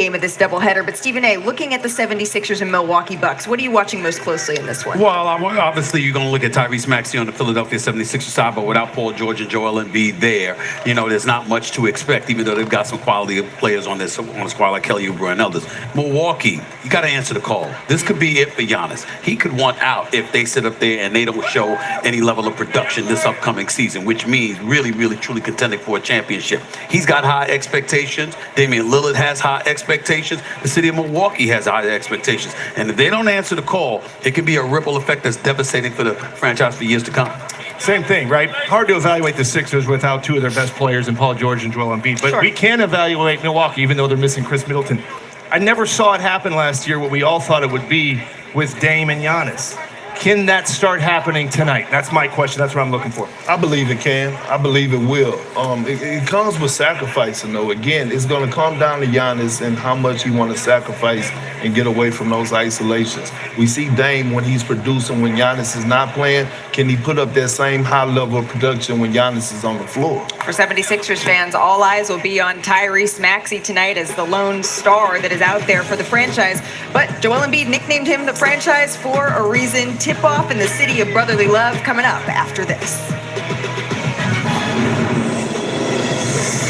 game of this doubleheader. But Stephen A., looking at the 76ers and Milwaukee Bucks, what are you watching most closely in this one? Well, obviously you're going to look at Tyrese Maxey on the Philadelphia 76ers side, but without Paul George and Joel Embiid there, there's not much to expect, even though they've got some quality players on the squad like Kelly Oubre and others. Milwaukee, you got to answer the call. This could be it for Giannis. He could want out if they sit up there and they don't show any level of production this upcoming season, which means really, really, truly contending for a championship. He's got high expectations. Damian Lillard has high expectations. The city of Milwaukee has high expectations. And if they don't answer the call, it can be a ripple effect that's devastating for the franchise for years to come. Same thing, right? Hard to evaluate the Sixers without two of their best players in Paul George and Joel Embiid. But we can evaluate Milwaukee, even though they're missing Chris Middleton. I never saw it happen last year, what we all thought it would be with Dame and Giannis. Can that start happening tonight? That's my question. That's what I'm looking for. I believe it can. I believe it will. It comes with sacrificing, though. Again, it's going to come down to Giannis and how much he want to sacrifice and get away from those isolations. We see Dame when he's producing, when Giannis is not playing. Can he put up that same high level of production when Giannis is on the floor? For 76ers fans, all eyes will be on Tyrese Maxey tonight as the lone star that is out there for the franchise. But Joel Embiid nicknamed him the franchise for a reason. Tip-off in the city of brotherly love coming up after this.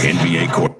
NBA Court.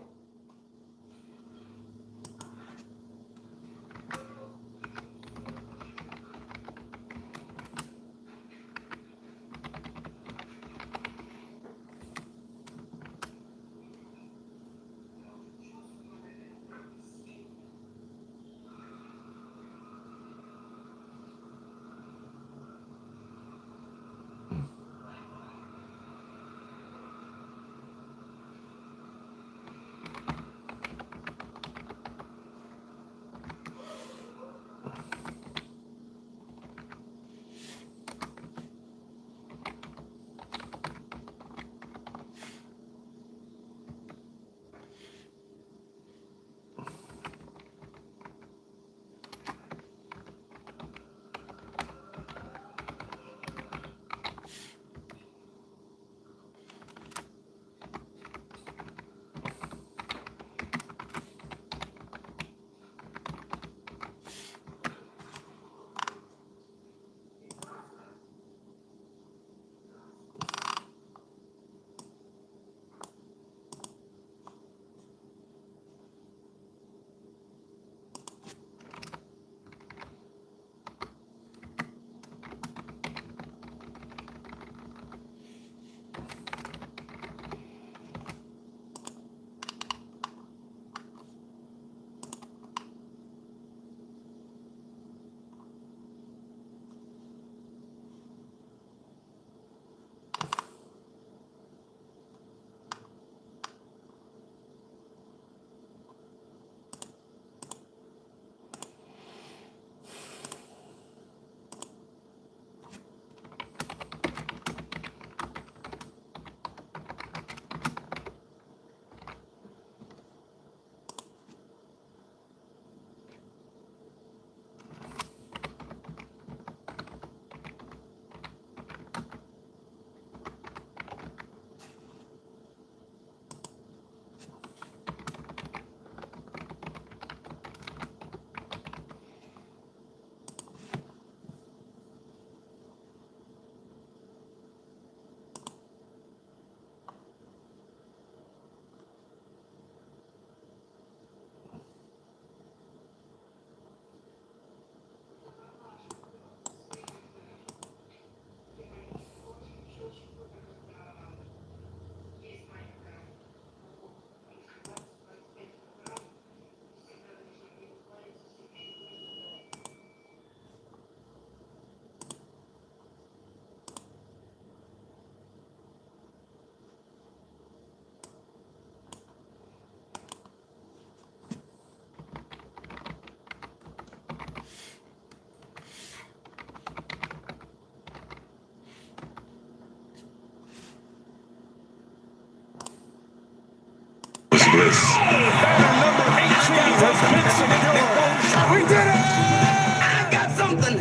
bliss.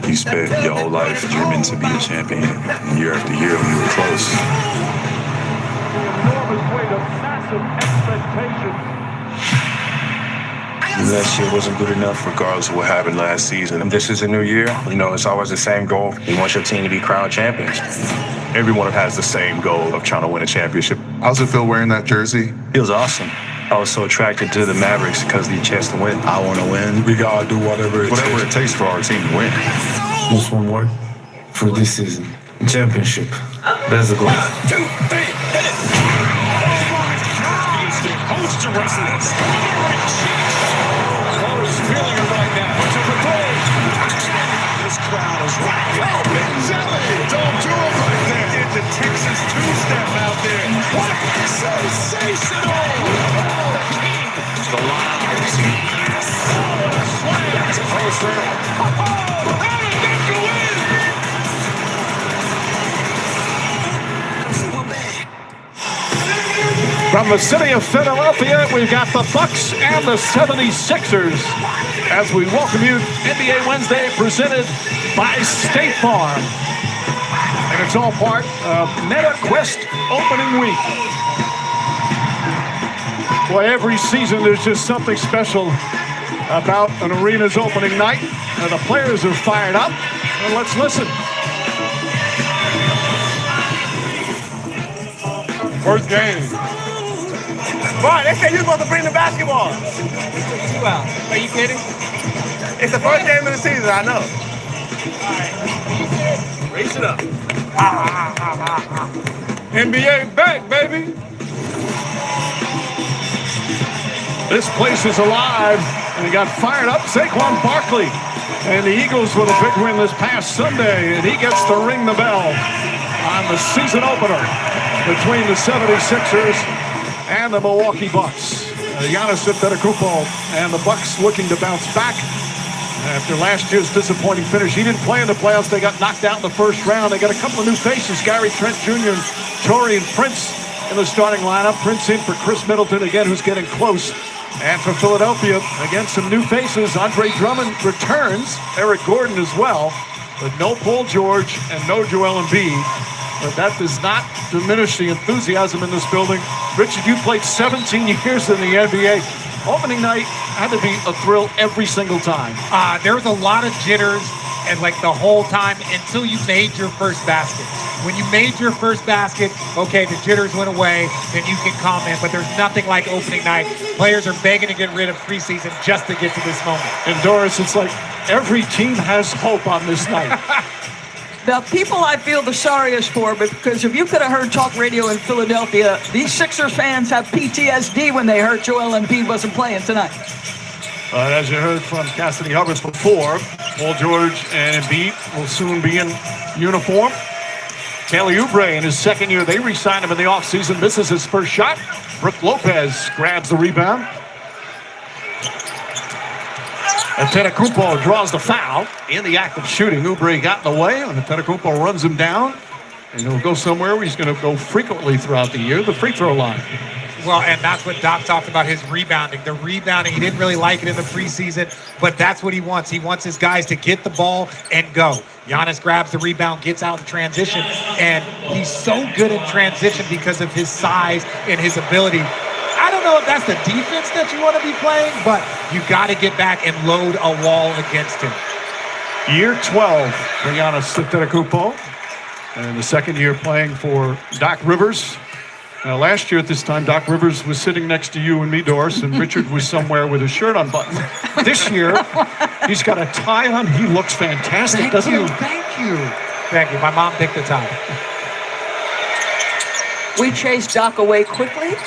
You spent your whole life dreaming to be a champion, and year after year when you were close. The enormous weight of massive expectation. Last year wasn't good enough, regardless of what happened last season. And this is a new year. You know, it's always the same goal. You want your team to be crowned champions. Everyone has the same goal of trying to win a championship. How's it feel wearing that jersey? Feels awesome. I was so attracted to the Mavericks because of the chance to win. I want to win. We gotta do whatever it takes for our team to win. Just one more for this season. Championship. That's the goal. 1, 2, 3, hit it! He's the host of wrestlers. Is feeling it right now. Puts up a three. This crowd is rocking. Oh, Big Zelly! Don't do it right there. Did the Texas two-step out there. What sensational! The king, the lives. Slam to poster. Oh, how did that go in? From the city of Philadelphia, we've got the Bucks and the 76ers as we welcome you NBA Wednesday presented by State Farm. And it's all part of MetaQuest opening week. Boy, every season there's just something special about an arena's opening night. And the players are fired up. And let's listen. First game. Boy, they said you were supposed to bring the basketball. Well, are you kidding? It's the first game of the season, I know. Raise it up. NBA back, baby. This place is alive, and he got fired up. Saquon Barkley and the Eagles with a big win this past Sunday, and he gets to ring the bell on the season opener between the 76ers and the Milwaukee Bucks. Giannis Antetokounmpo and the Bucks looking to bounce back after last year's disappointing finish. He didn't play in the playoffs. They got knocked out in the first round. They got a couple of new faces, Gary Trent Jr. and Taurean Prince in the starting lineup. Prince in for Chris Middleton again, who's getting close. And for Philadelphia, again, some new faces. Andre Drummond returns. Eric Gordon as well. But no Paul George and no Joel Embiid. But that does not diminish the enthusiasm in this building. Richard, you played 17 years in the NBA. Opening night had to be a thrill every single time. There was a lot of jitters and like the whole time until you made your first basket. When you made your first basket, okay, the jitters went away, then you can comment, but there's nothing like opening night. Players are begging to get rid of preseason just to get to this moment. And Doris, it's like every team has hope on this night. The people I feel the sorriest for, because if you could have heard talk radio in Philadelphia, these Sixers fans have PTSD when they heard Joel Embiid wasn't playing tonight. As you heard from Cassidy Hubbard before, Paul George and Embiid will soon be in uniform. Kelly Oubre in his second year, they re-signed him in the offseason. Misses his first shot. Brook Lopez grabs the rebound. Antetokounmpo draws the foul in the act of shooting. Oubre got in the way, and Antetokounmpo runs him down. And he'll go somewhere where he's going to go frequently throughout the year, the free throw line. Well, and that's what Doc talked about, his rebounding. The rebounding, he didn't really like it in the preseason, but that's what he wants. He wants his guys to get the ball and go. Giannis grabs the rebound, gets out in transition, and he's so good in transition because of his size and his ability. I don't know if that's the defense that you want to be playing, but you got to get back and load a wall against him. Year 12 for Giannis Antetokounmpo, and the second year playing for Doc Rivers. Last year at this time, Doc Rivers was sitting next to you and me, Doris, and Richard was somewhere with his shirt unbuttoned. This year, he's got a tie on. He looks fantastic, doesn't he? Thank you. Thank you. My mom picked the tie. We chased Doc away quickly,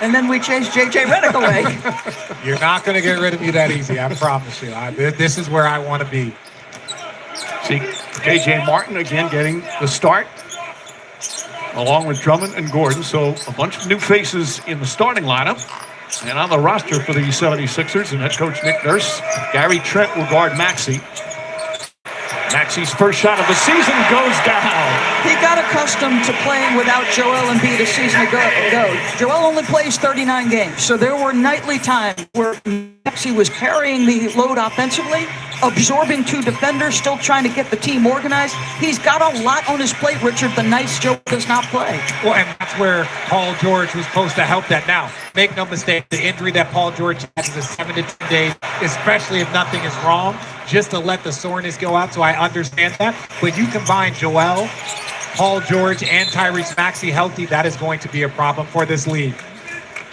and then we chased J.J. Redick away. You're not going to get rid of me that easy, I promise you. This is where I want to be. See, J.J. Martin again getting the start, along with Drummond and Gordon. So a bunch of new faces in the starting lineup. And on the roster for the 76ers and head coach Nick Nurse, Gary Trent will guard Maxey. Maxey's first shot of the season goes down. He got accustomed to playing without Joel Embiid a season ago. Joel only plays 39 games, so there were nightly times where Maxey was carrying the load offensively, absorbing 2 defenders, still trying to get the team organized. He's got a lot on his plate, Richard. The nice Joe does not play. Well, and that's where Paul George was supposed to help that. Now, make no mistake, the injury that Paul George has is a 7 to 10 days, especially if nothing is wrong, just to let the soreness go out. So I understand that. But you combine Joel, Paul George, and Tyrese Maxey healthy, that is going to be a problem for this league.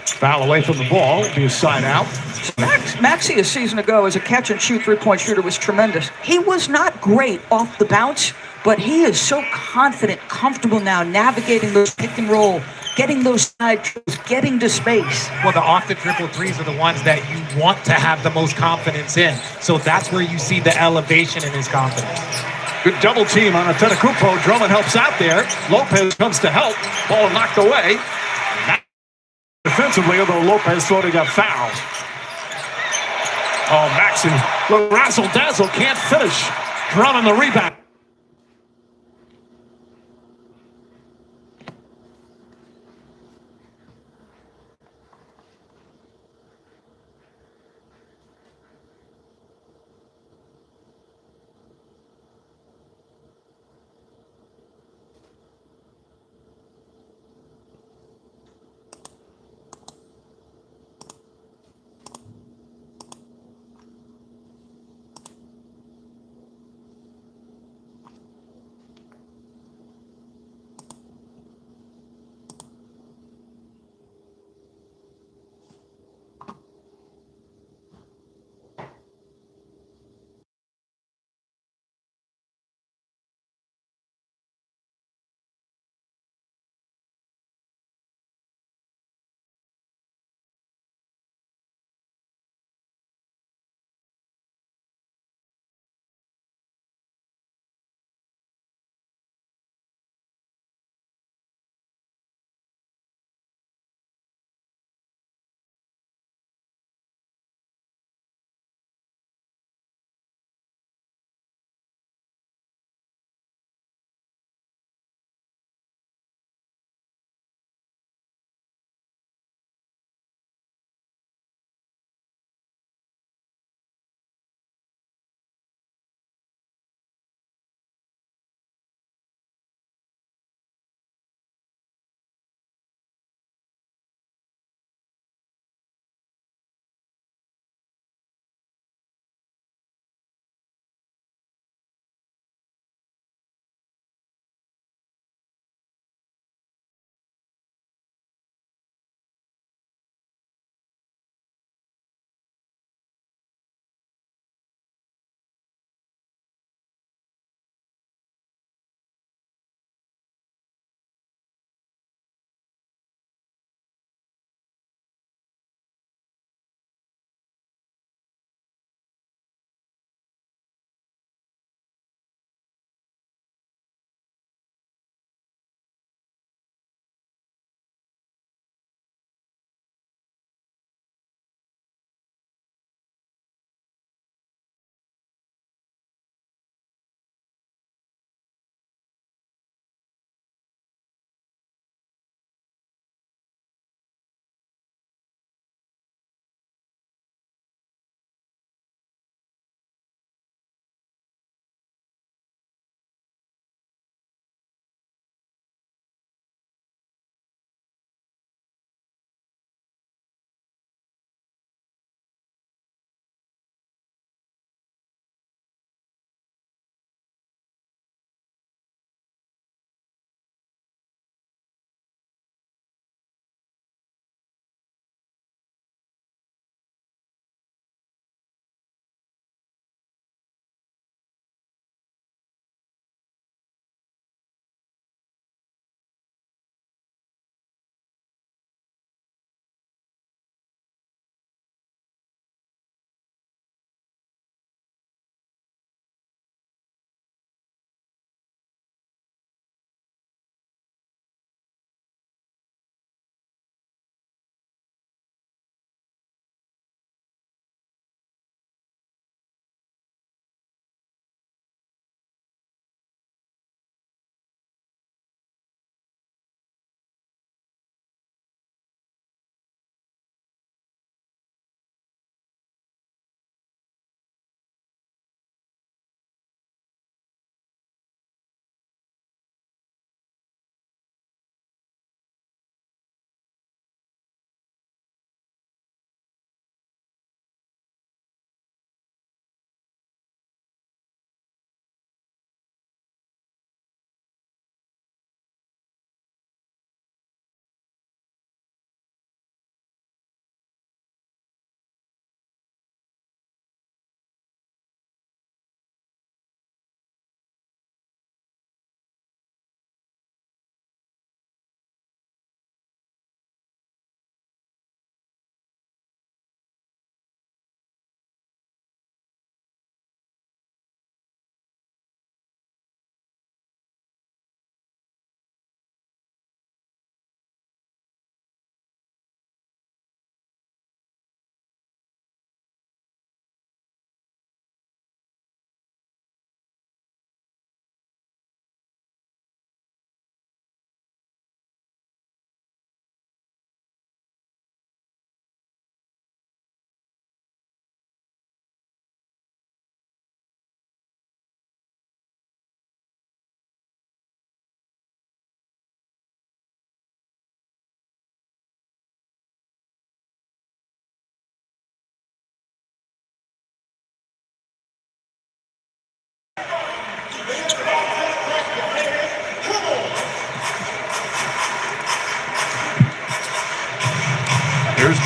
Foul away from the ball. It'll be a side out. Maxey a season ago as a catch-and-shoot three-point shooter was tremendous. He was not great off the bounce, but he is so confident, comfortable now, navigating those pick and roll, getting those side trips, getting to space. Well, the off-the-dribble threes are the ones that you want to have the most confidence in. So that's where you see the elevation in his confidence. Good double team on Antetokounmpo. Drummond helps out there. Lopez comes to help. Ball knocked away. Defensively, although Lopez thought he got fouled. Oh, Maxey, the razzle-dazzle, can't finish. Drummond the rebound.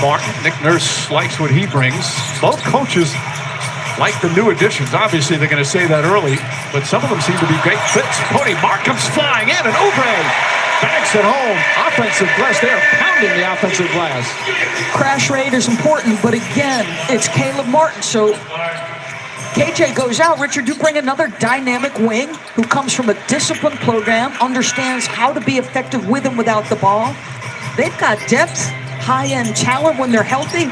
Martin. Nick Nurse likes what he brings. Both coaches like the new additions. Obviously, they're going to say that early, but some of them seem to be great fits. Cody Mark comes flying in, and Oubre banks it home. Offensive glass. They're pounding the offensive glass. Crash rate is important, but again, it's Caleb Martin. So KJ goes out. Richard, you bring another dynamic wing who comes from a disciplined program, understands how to be effective with and without the ball. They've got depth, high-end talent when they're healthy.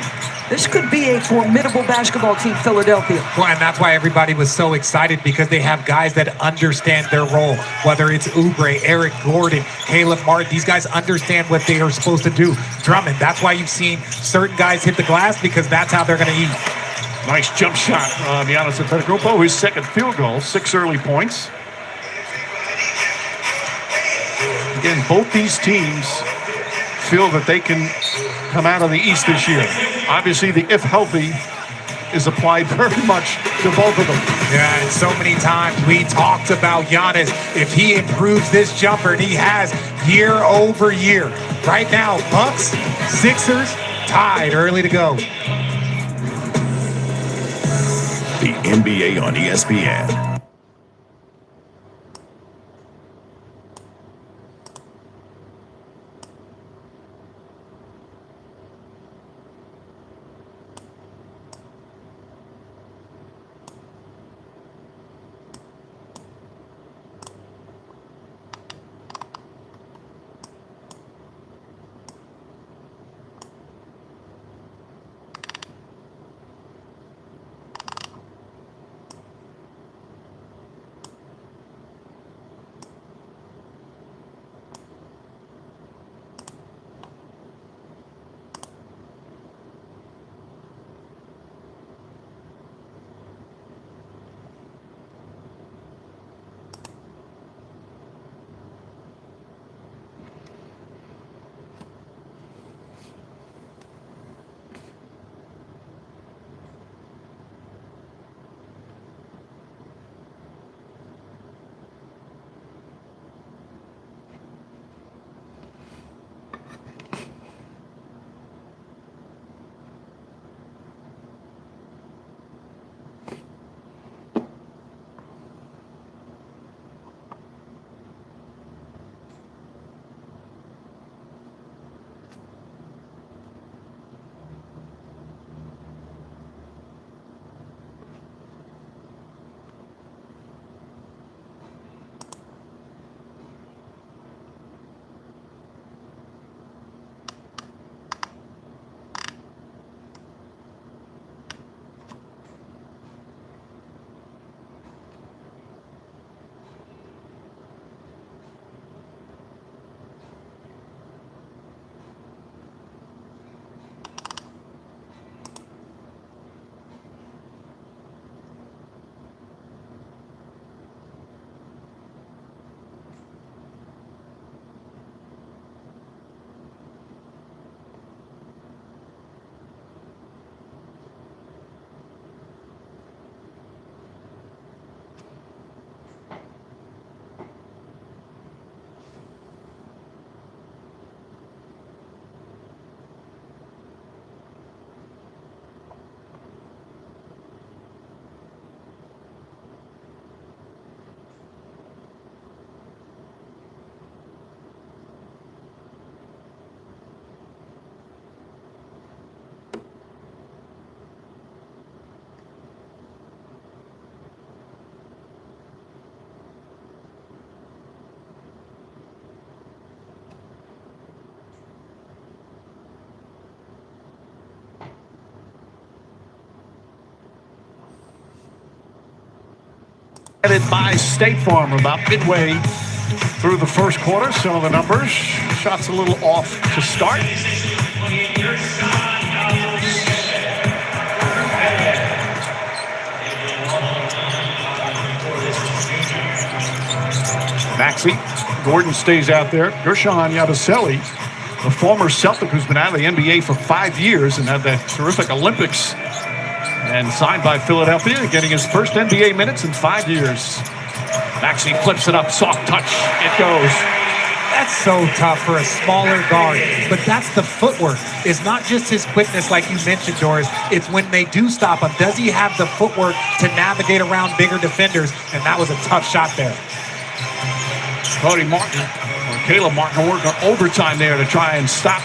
This could be a formidable basketball team, Philadelphia. Well, and that's why everybody was so excited, because they have guys that understand their role, whether it's Oubre, Eric Gordon, Caleb Martin. These guys understand what they are supposed to do. Drummond, that's why you've seen certain guys hit the glass, because that's how they're going to eat. Nice jump shot on Giannis Antetokounmpo, his second field goal, 6 early points. Again, both these teams feel that they can come out of the East this year. Obviously, the if healthy is applied very much to both of them. Yeah, and so many times we talked about Giannis. If he improves this jumper, and he has year over year. Right now, Bucks, Sixers, tied early to go. The NBA on ESPN. Headed by State Farm about midway through the first quarter. So the numbers, shots a little off to start. Maxey, Gordon stays out there. Gershon Yabusele, the former Celtic who's been out of the NBA for 5 years and had that terrific Olympics, and signed by Philadelphia, getting his first NBA minutes in 5 years. Maxey flips it up, soft touch, it goes. That's so tough for a smaller guard. But that's the footwork. It's not just his quickness like you mentioned, Doris. It's when they do stop him. Does he have the footwork to navigate around bigger defenders? And that was a tough shot there. Cody Martin, or Caleb Martin, working overtime there to try and stop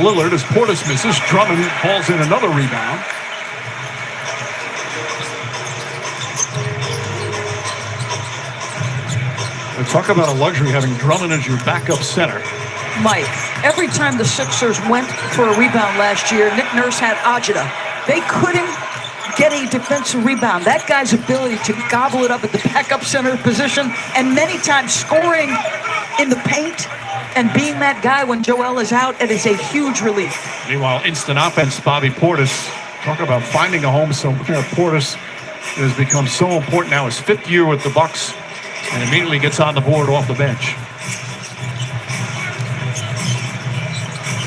Lillard as Portis misses. Drummond falls in another rebound. Talk about a luxury having Drummond as your backup center. Mike, every time the Sixers went for a rebound last year, Nick Nurse had Ajita. They couldn't get a defensive rebound. That guy's ability to gobble it up at the backup center position and many times scoring in the paint and being that guy when Joel is out, it is a huge relief. Meanwhile, instant offense, Bobby Portis. Talk about finding a home somewhere. Portis has become so important now. His 5th year with the Bucks. And immediately gets on the board off the bench.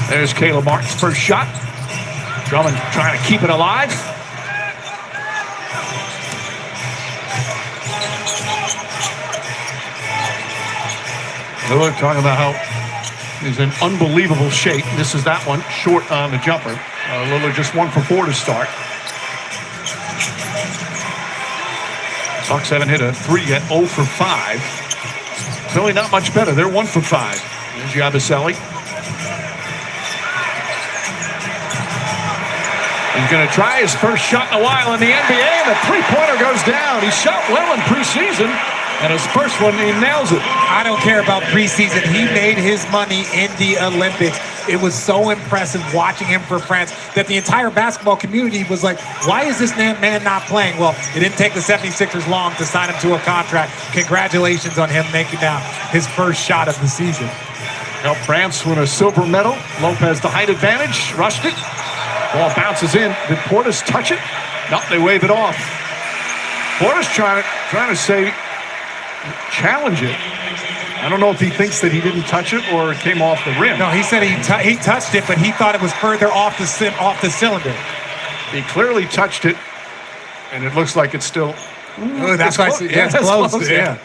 There's Caleb Martin's first shot. Drummond trying to keep it alive. Lillard talking about how he's in unbelievable shape. This is that one, short on the jumper. Lillard just 1 for 4 to start. Bucks haven't hit a 3 yet, 0 for 5. Really not much better. They're 1 for 5. There's Yabusele. He's going to try his first shot in a while in the NBA, and the three-pointer goes down. He shot well in preseason, and his first one, he nails it. I don't care about preseason. He made his money in the Olympics. It was so impressive watching him for France that the entire basketball community was like, why is this man not playing? Well, it didn't take the 76ers long to sign him to a contract. Congratulations on him making now his first shot of the season. Helped France win a silver medal. Lopez the height advantage, rushed it. Ball bounces in. Did Portis touch it? No, they wave it off. Portis trying to say, challenge it. I don't know if he thinks that he didn't touch it or it came off the rim. No, he said he touched it, but he thought it was further off the cylinder. He clearly touched it, and it looks like it's still. Ooh, that's why. Yeah, it's close. Yeah.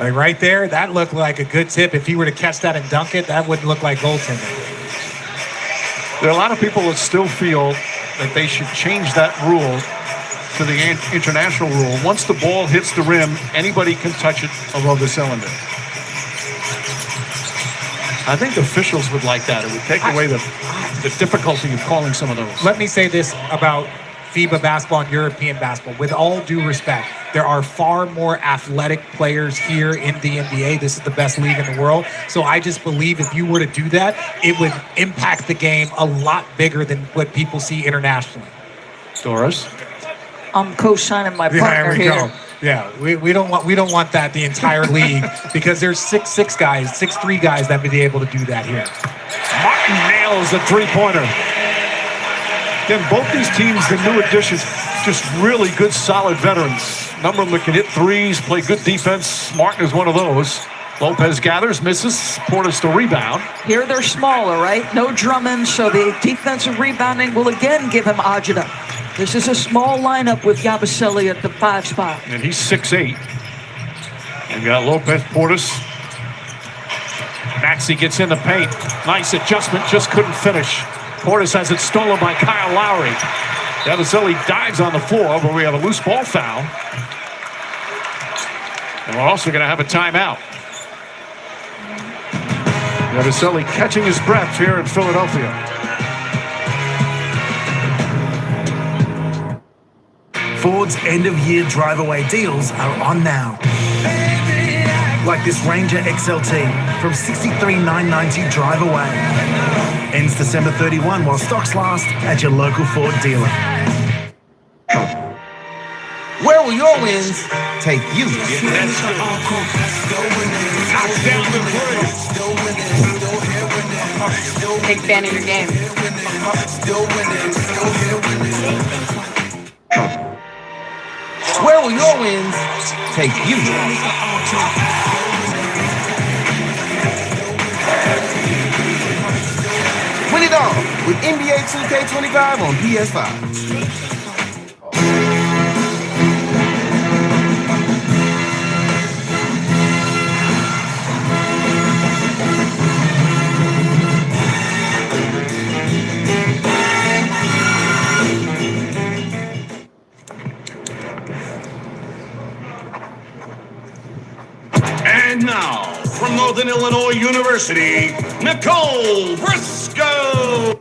Like right there, that looked like a good tip. If he were to catch that and dunk it, that wouldn't look like goaltending. There are a lot of people that still feel that they should change that rule to the international rule. Once the ball hits the rim, anybody can touch it above the cylinder. I think officials would like that. It would take away the difficulty of calling some of those. Let me say this about FIBA basketball and European basketball. With all due respect, there are far more athletic players here in the NBA. This is the best league in the world. So I just believe if you were to do that, it would impact the game a lot bigger than what people see internationally. Doris? I'm co-signing my partner here. Go. Yeah, we don't want that the entire league because there's 6'6" guys, 6'3" guys that would be able to do that here. Martin nails the three-pointer. Again, both these teams, the new additions, just really good, solid veterans. A number of them can hit threes, play good defense. Martin is one of those. Lopez gathers, misses. Portis the rebound. Here they're smaller, right? No Drummond, so the defensive rebounding will again give him Ajita. This is a small lineup with Yabusele at the 5 spot. And he's 6'8". And got Lopez, Portis. Maxey gets in the paint. Nice adjustment, just couldn't finish. Portis has it stolen by Kyle Lowry. Yabusele dives on the floor, but we have a loose ball foul. And we're also going to have a timeout. Yabusele catching his breath here in Philadelphia. Ford's end-of-year drive-away deals are on now. Like this Ranger XLT from $63,990 drive away. Ends December 31 while stocks last at your local Ford dealer. Where will your wins take you? Big fan of your game. Where will your wins take you? Win it all with NBA 2K25 on PS5. from Northern Illinois University, Nicole Briscoe.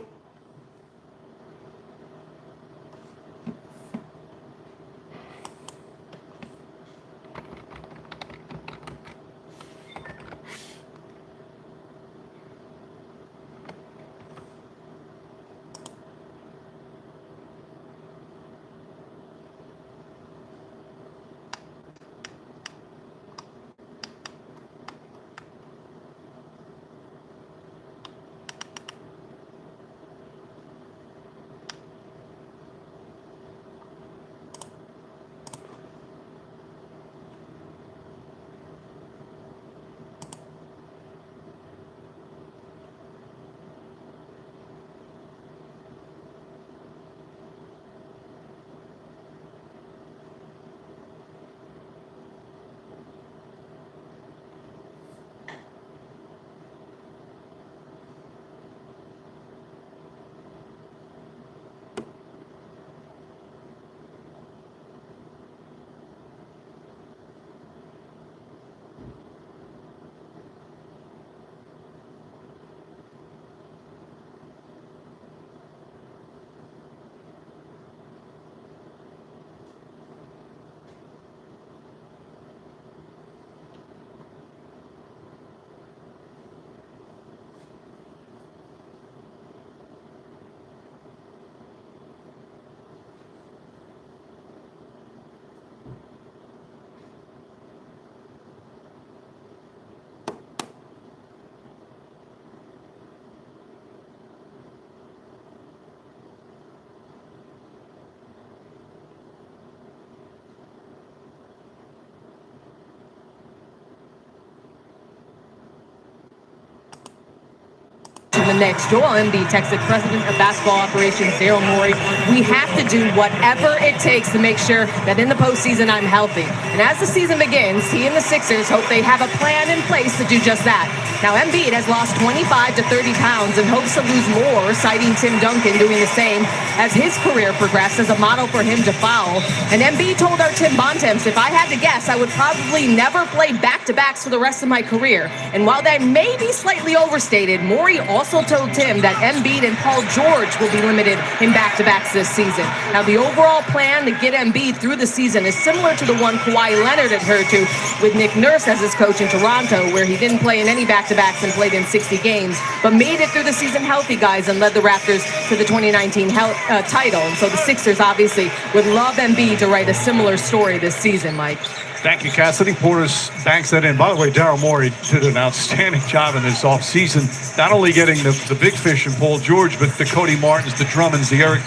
The next, Joel Embiid texted President of Basketball Operations Daryl Morey, "We have to do whatever it takes to make sure that in the postseason I'm healthy." And as the season begins, he and the Sixers hope they have a plan in place to do just that. Now, Embiid has lost 25 to 30 pounds and hopes to lose more, citing Tim Duncan doing the same as his career progressed as a model for him to follow. And Embiid told our Tim Bontemps, "If I had to guess, I would probably never play back-to-backs for the rest of my career." And while that may be slightly overstated, Morey also told Tim that Embiid and Paul George will be limited in back-to-backs this season. Now, the overall plan to get Embiid through the season is similar to the one Kawhi Leonard adhered to with Nick Nurse as his coach in Toronto, where he didn't play in any back-to-backs and played in 60 games, but made it through the season healthy, guys, and led the Raptors to the 2019 title. And so the Sixers obviously would love Embiid to write a similar story this season, Mike. Thank you, Cassidy. Portis banks that in. By the way, Daryl Morey did an outstanding job in this offseason, not only getting the big fish in Paul George, but the Cody Martins, the Drummonds, the Eric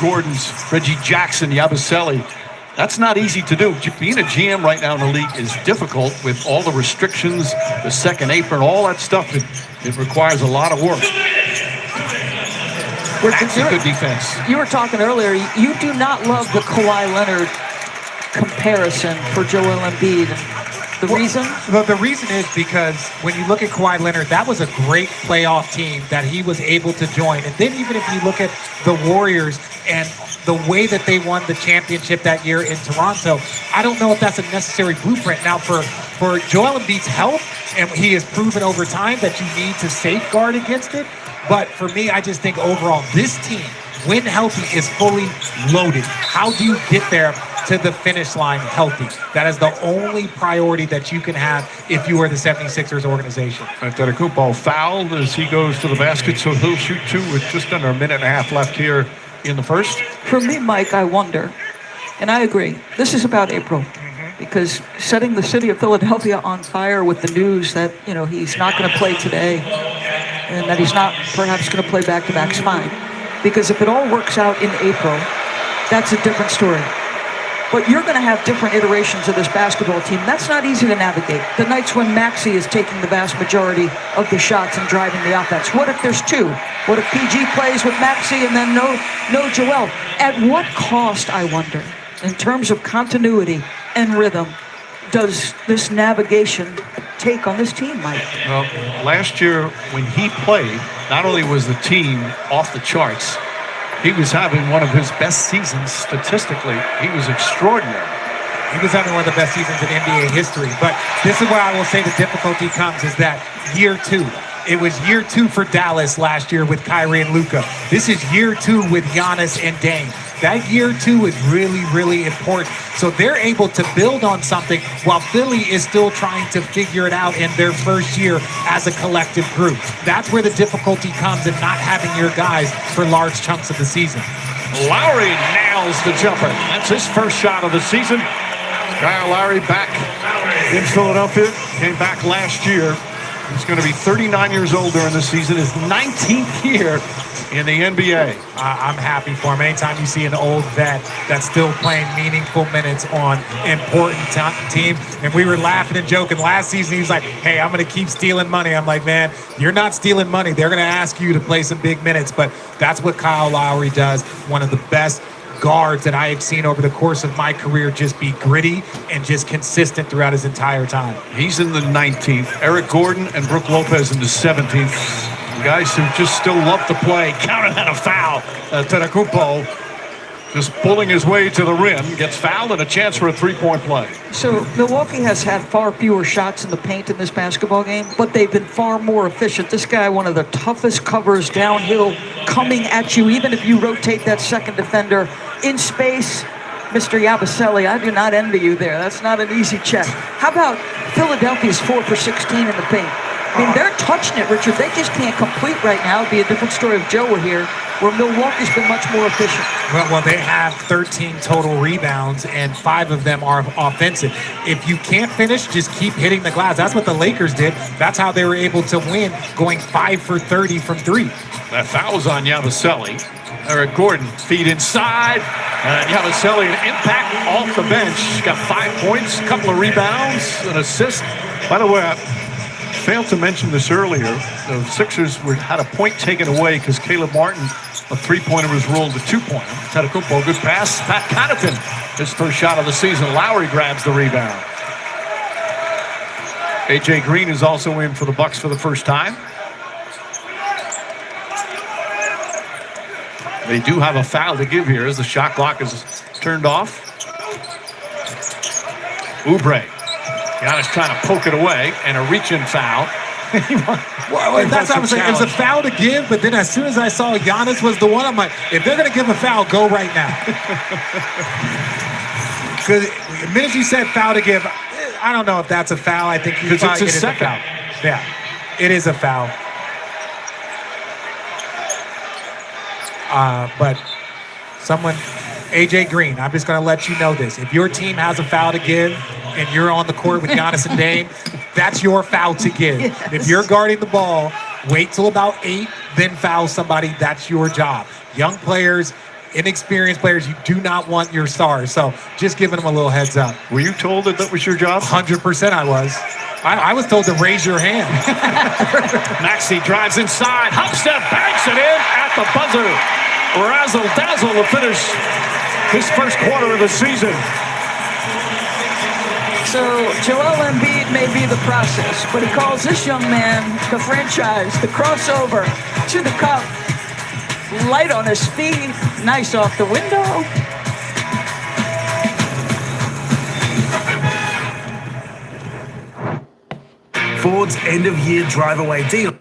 Gordons, Reggie Jackson, Yabusele. That's not easy to do. Being a GM right now in the league is difficult with all the restrictions, the second apron, all that stuff. It requires a lot of work. That's a good defense. You were talking earlier, you do not love the Kawhi Leonard comparison for Joel Embiid. The reason? The reason is because when you look at Kawhi Leonard, that was a great playoff team that he was able to join. And then even if you look at the Warriors and the way that they won the championship that year in Toronto, I don't know if that's a necessary blueprint. Now, for Joel Embiid's health, and he has proven over time that you need to safeguard against it. But for me, I just think overall, this team, when healthy, is fully loaded. How do you get there to the finish line healthy? That is the only priority that you can have if you are the 76ers organization. Antetokounmpo fouled as he goes to the basket, so he'll shoot two with just under a minute and a half left here in the first. For me, Mike, I wonder, and I agree, this is about April. Because setting the city of Philadelphia on fire with the news that, he's not going to play today and that he's not perhaps going to play back-to-back's fine. Because if it all works out in April, that's a different story. But you're going to have different iterations of this basketball team. That's not easy to navigate. The nights when Maxey is taking the vast majority of the shots and driving the offense. What if there's two? What if PG plays with Maxey and then no Joel? At what cost, I wonder, in terms of continuity and rhythm, does this navigation take on this team, Mike? Well, last year when he played, not only was the team off the charts, he was having one of his best seasons statistically. He was extraordinary. He was having one of the best seasons in NBA history. But this is where I will say the difficulty comes is that year 2. It was year 2 for Dallas last year with Kyrie and Luka. This is year 2 with Giannis and Dame. That year 2 is really, really important. So they're able to build on something while Philly is still trying to figure it out in their first year as a collective group. That's where the difficulty comes in not having your guys for large chunks of the season. Lowry nails the jumper. That's his first shot of the season. Kyle Lowry back in Philadelphia. Came back last year. He's going to be 39 years old during the season. His 19th year in the NBA. I'm happy for him. Anytime you see an old vet that's still playing meaningful minutes on important team. And we were laughing and joking last season. He was like, hey, I'm going to keep stealing money. I'm like, man, you're not stealing money. They're going to ask you to play some big minutes. But that's what Kyle Lowry does. One of the best guards that I have seen over the course of my career just be gritty and just consistent throughout his entire time. He's in the 19th. Eric Gordon and Brook Lopez in the 17th. Guys who just still love to play. Counted on a foul. Antetokounmpo just pulling his way to the rim. Gets fouled and a chance for a three-point play. So Milwaukee has had far fewer shots in the paint in this basketball game, but they've been far more efficient. This guy, one of the toughest covers downhill, coming at you, even if you rotate that second defender in space. Mr. Yabusele, I do not envy you there. That's not an easy check. How about Philadelphia's 4 for 16 in the paint? I mean, they're touching it, Richard. They just can't complete right now. It'd be a different story if Joe were here, where Milwaukee's been much more efficient. Well, they have 13 total rebounds, and 5 of them are offensive. If you can't finish, just keep hitting the glass. That's what the Lakers did. That's how they were able to win, going 5 for 30 from 3. That foul's on Yabusele. Eric Gordon, feed inside. Yabusele, an impact off the bench. Got 5 points, a couple of rebounds, an assist. By the way, I failed to mention this earlier. The Sixers had a point taken away because Caleb Martin, a three-pointer, was ruled a two-pointer. Antetokounmpo, good pass. Pat Connaughton, his first shot of the season. Lowry grabs the rebound. AJ Green is also in for the Bucks for the first time. They do have a foul to give here as the shot clock is turned off. Oubre. Giannis trying to poke it away, and a reach-in foul. Well, that's what I'm saying. It was a foul to give, but then as soon as I saw Giannis was the one, I'm like, if they're going to give a foul, go right now. Because the minute you said foul to give, I don't know if that's a foul. I think you it's it is a foul. Yeah, it is a foul. But someone, AJ Green, I'm just going to let you know this. If your team has a foul to give and you're on the court with Giannis and Dame, that's your foul to give. Yes. If you're guarding the ball, wait till about 8, then foul somebody. That's your job. Young players, inexperienced players, you do not want your stars. So just giving them a little heads up. Were you told that that was your job? 100% I was. I was told to raise your hand. Maxey drives inside. Hop step, banks it in at the buzzer. Razzle dazzle to finish his first quarter of the season. So Joel Embiid may be the process, but he calls this young man the franchise, the crossover to the cup. Light on his feet, nice off the window. Ford's end-of-year drive-away deal.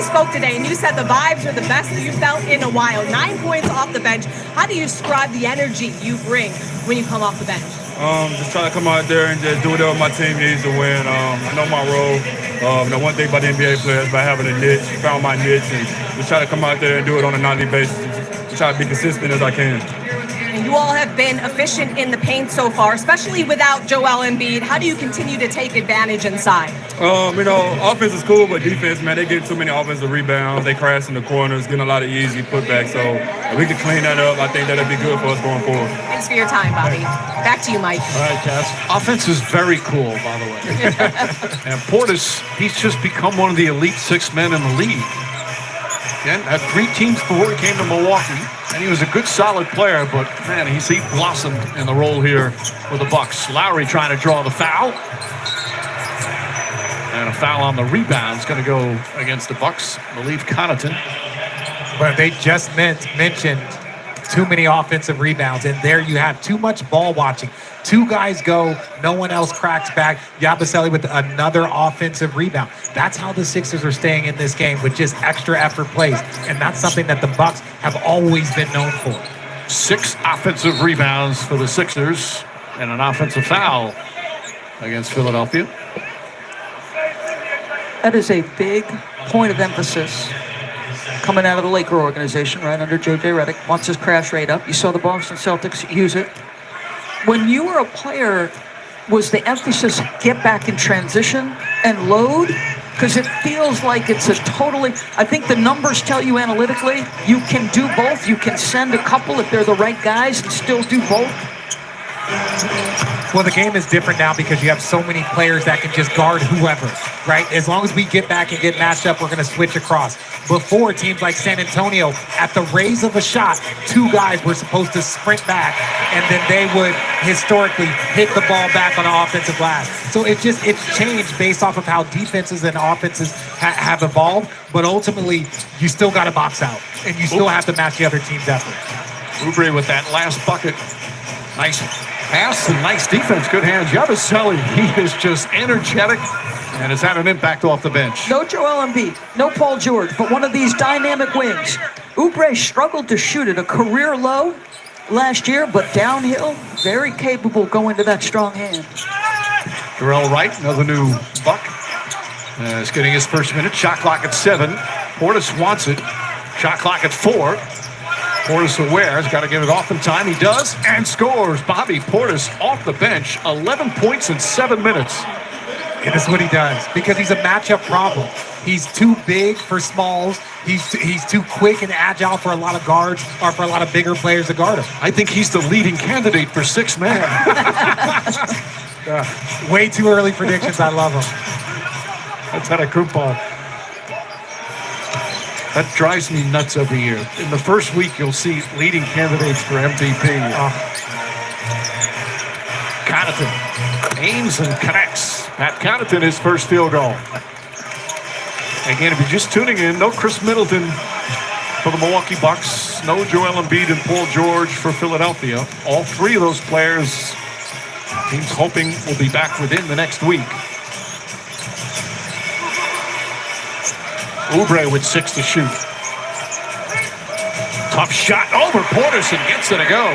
spoke today, and you said the vibes are the best that you felt in a while. 9 points off the bench. How do you describe the energy you bring when you come off the bench? Just try to come out there and just do whatever my team needs to win. I know my role. The one thing about the NBA players, by having a niche, found my niche, and just try to come out there and do it on a nightly basis. Just try to be consistent as I can. And you all have been efficient in the paint so far, especially without Joel Embiid. How do you continue to take advantage inside? Offense is cool, but defense, man, they get too many offensive rebounds. They crash in the corners, getting a lot of easy putbacks. So if we can clean that up, I think that'll be good for us going forward. Thanks for your time, Bobby. Back to you, Mike. All right, Cass. Offense is very cool, by the way. And Portis, he's just become one of the elite 6 men in the league. Again, had 3 teams before he came to Milwaukee, and he was a good, solid player, but, man, he blossomed in the role here with the Bucks. Lowry trying to draw the foul. And a foul on the rebound is going to go against the Bucks. I believe Connaughton. But they just mentioned too many offensive rebounds, and there you have too much ball watching. 2 guys go, no one else cracks back. Yabusele with another offensive rebound. That's how the Sixers are staying in this game, with just extra effort plays, and that's something that the Bucks have always been known for. 6 offensive rebounds for the Sixers, and an offensive foul against Philadelphia. That is a big point of emphasis coming out of the Laker organization, right under J.J. Redick. Wants his crash rate up. You saw the Boston Celtics use it. When you were a player, was the emphasis get back in transition and load? Because it feels like it's a totally... I think the numbers tell you analytically, you can do both. You can send a couple if they're the right guys and still do both. Well, the game is different now because you have so many players that can just guard whoever, right? As long as we get back and get matched up, we're going to switch across. Before, teams like San Antonio, at the raise of a shot, 2 guys were supposed to sprint back, and then they would historically hit the ball back on the offensive glass. So it's changed based off of how defenses and offenses have evolved, but ultimately, you still got to box out, and you still have to match the other team's effort. Oubre with that last bucket. Nice pass and nice defense. Good hands. Yabusele, he is just energetic and has had an impact off the bench. No Joel Embiid, no Paul George, but one of these dynamic wings. Oubre struggled to shoot at a career low last year, but downhill, very capable going to that strong hand. Terrell Wright, another new Buck, is getting his first minute. Shot clock at 7. Portis wants it. Shot clock at 4. Portis aware, has got to get it off in time. He does, and scores. Bobby Portis off the bench, 11 points in 7 minutes. And that's what he does, because he's a matchup problem. He's too big for smalls. He's too quick and agile for a lot of guards, or for a lot of bigger players to guard him. I think he's the leading candidate for 6 man. Way too early predictions. I love him. That's had a coupon. That drives me nuts every year. In the first week, you'll see leading candidates for MVP. Connaughton aims and connects. Pat Connaughton, his first field goal. Again, if you're just tuning in, no Chris Middleton for the Milwaukee Bucks, no Joel Embiid and Paul George for Philadelphia. All 3 of those players, teams hoping will be back within the next week. Oubre with 6 to shoot. Tough shot over Portis and gets it to go.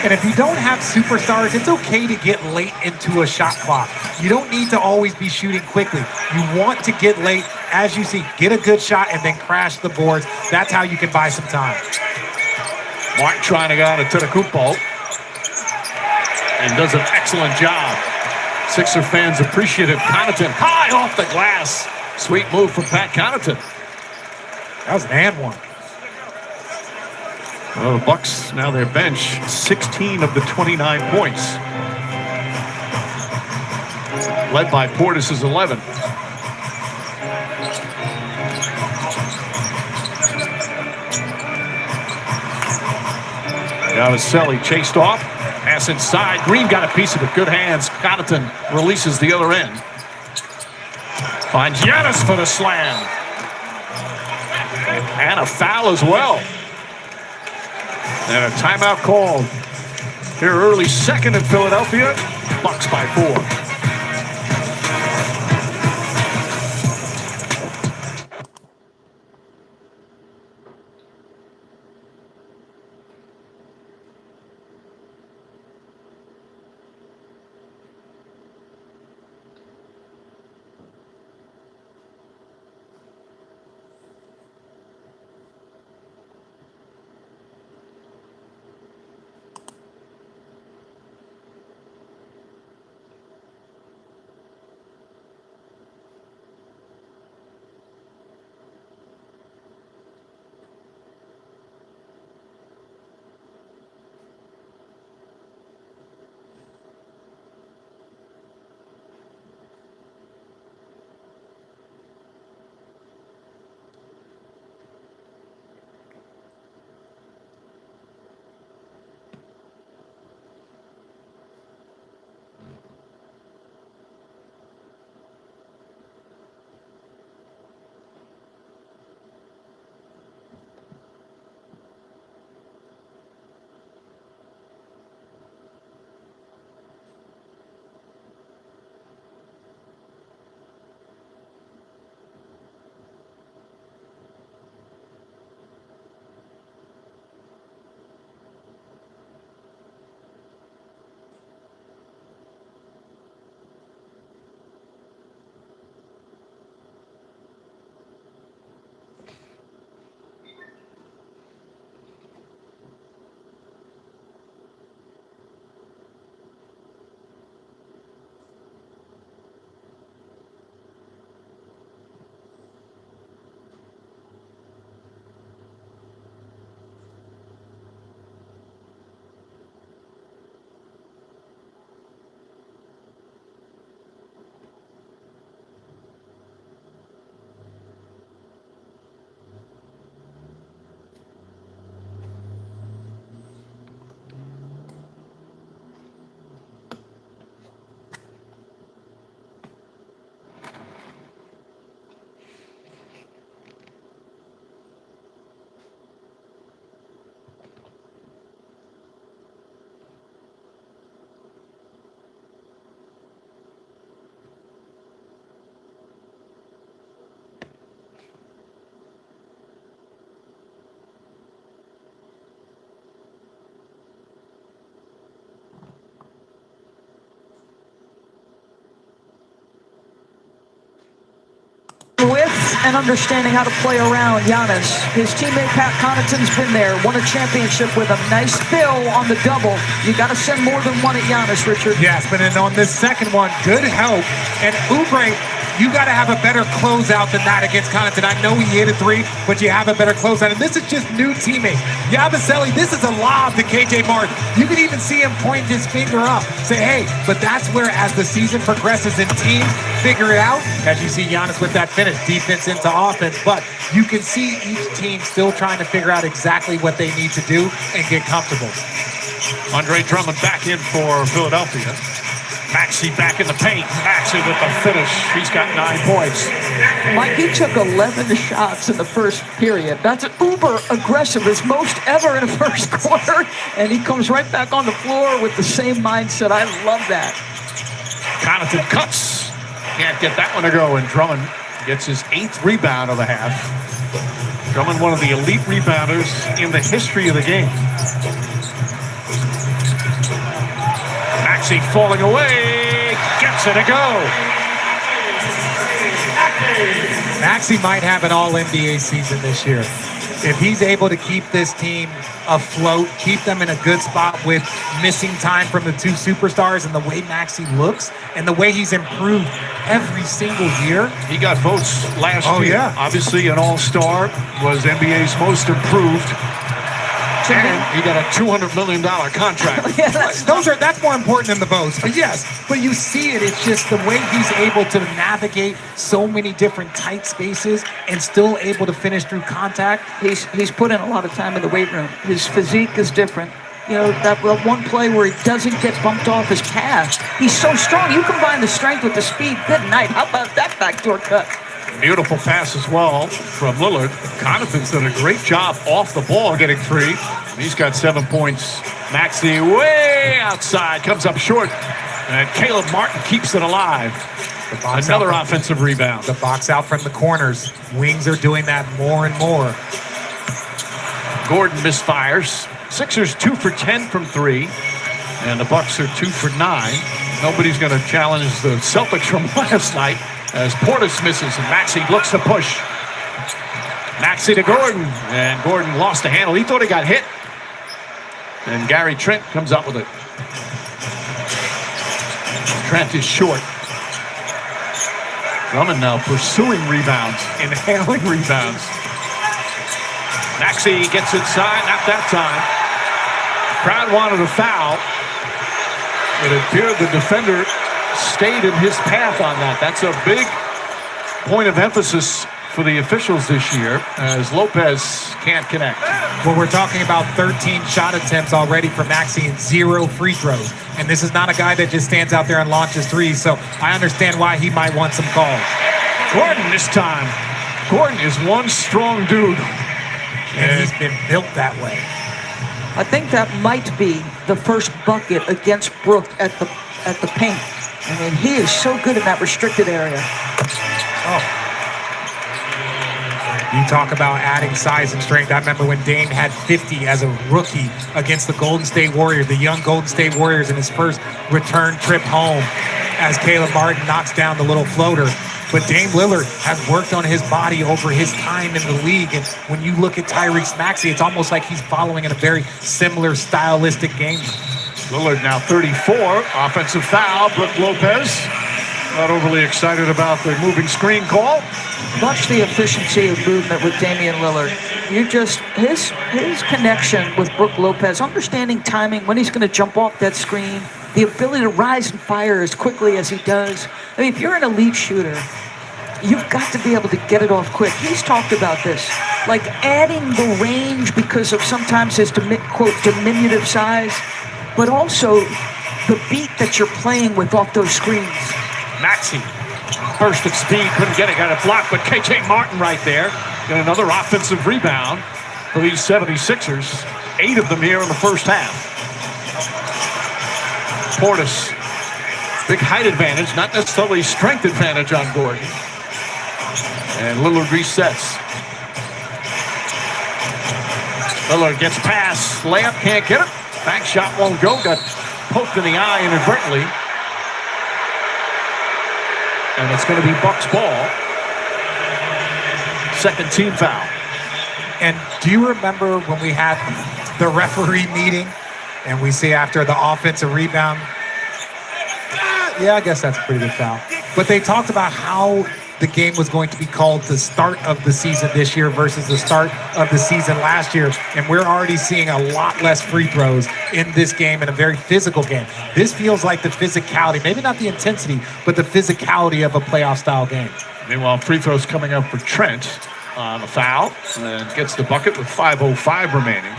And if you don't have superstars, it's okay to get late into a shot clock. You don't need to always be shooting quickly. You want to get late, as you see, get a good shot and then crash the boards. That's how you can buy some time. Mark trying to go to Antetokounmpo and does an excellent job. Sixer fans appreciative. Connaughton high off the glass. Sweet move from Pat Connaughton. That was an and one. Well, the Bucks, now their bench, 16 of the 29 points. Led by Portis' 11. Yabusele chased off. Pass inside. Green got a piece of it. Good hands. Connaughton releases the other end. Finds Giannis for the slam. And a foul as well. And a timeout called. Here early, second in Philadelphia. Bucks by 4. and understanding how to play around Giannis. His teammate Pat Connaughton's been there, won a championship with him. Nice fill on the double. You got to send more than one at Giannis, Richard. Yes, but then on this second one, good help. And Oubre, you got to have a better closeout than that against Connaughton. I know he hit a three, but you have a better closeout. And this is just new teammate. Yabusele, this is a lob to KJ Martin. You can even see him point his finger up. Say, hey, but that's where as the season progresses and teams figure it out, as you see Giannis with that finish, defense into offense, but you can see each team still trying to figure out exactly what they need to do and get comfortable. Andre Drummond back in for Philadelphia. Maxey back in the paint. Maxey with the finish. He's got 9 points. Mike, he took 11 shots in the first period. That's uber aggressive, his most ever in the first quarter. And he comes right back on the floor with the same mindset. I love that. Connaughton cuts. Can't get that one to go. And Drummond gets his 8th rebound of the half. Drummond, one of the elite rebounders in the history of the game. Maxey falling away, gets it to go. Maxey might have an all-NBA season this year. If he's able to keep this team afloat, keep them in a good spot with missing time from the 2 superstars and the way Maxey looks and the way he's improved every single year. He got votes last year. Oh, yeah. Obviously, an all-star, was NBA's most improved. And he got a $200 million contract. Yeah, that's more important than the votes. But yes, but you see it. It's just the way he's able to navigate so many different tight spaces and still able to finish through contact. He's put in a lot of time in the weight room. His physique is different. You know, that one play where he doesn't get bumped off his pass. He's so strong. You combine the strength with the speed. Good night. How about that backdoor cut? Beautiful pass as well from Lillard. Connaughton's done a great job off the ball getting 3. He's got 7 points. Maxey way outside, comes up short. And Caleb Martin keeps it alive. Another offensive rebound. The box out from the corners. Wings are doing that more and more. Gordon misfires. Sixers 2 for 10 from 3. And the Bucks are 2 for 9. Nobody's going to challenge the Celtics from last night. As Portis misses and Maxey looks to push. Maxey to Gordon, and Gordon lost the handle. He thought he got hit. And Gary Trent comes up with it. Trent is short. Drummond now pursuing rebounds, inhaling rebounds. Maxey gets inside, not that time. Crowd wanted a foul. It appeared the defender stayed in his path on that. That's a big point of emphasis for the officials this year, as Lopez can't connect. Well, we're talking about 13 shot attempts already for Maxey and 0 free throws. And this is not a guy that just stands out there and launches threes, so I understand why he might want some calls. Gordon this time. Gordon is one strong dude. And he's been built that way. I think that might be the first bucket against Brook at the paint. I mean, he is so good in that restricted area. Oh. You talk about adding size and strength. I remember when Dame had 50 as a rookie against the Golden State Warriors, the young Golden State Warriors in his first return trip home, as Caleb Martin knocks down the little floater. But Dame Lillard has worked on his body over his time in the league. And when you look at Tyrese Maxey, it's almost like he's following in a very similar stylistic game. Lillard now 34. Offensive foul. Brook Lopez. Not overly excited about the moving screen call. Watch the efficiency of movement with Damian Lillard. You just, his connection with Brook Lopez, understanding timing, when he's going to jump off that screen, the ability to rise and fire as quickly as he does. I mean, if you're an elite shooter, you've got to be able to get it off quick. He's talked about this, like adding the range because of sometimes his, quote, diminutive size, but also the beat that you're playing with off those screens. Maxey, burst at speed, couldn't get it, got it blocked, but KJ Martin right there. Got another offensive rebound for these 76ers. 8 of them here in the first half. Portis, big height advantage, not necessarily strength advantage on Gordon. And Lillard resets. Lillard gets past, layup, can't get it. Back shot won't go, got poked in the eye inadvertently. And it's going to be Bucks ball. second team foul. And do you remember when we had the referee meeting and we see after the offensive rebound? Yeah, I guess that's a pretty good foul. But they talked about how the game was going to be called the start of the season this year versus the start of the season last year. And we're already seeing a lot less free throws in this game, in a very physical game. This feels like the physicality, maybe not the intensity, but the physicality of a playoff style game. Meanwhile, free throws coming up for Trent on a foul and gets the bucket with 5:05 remaining.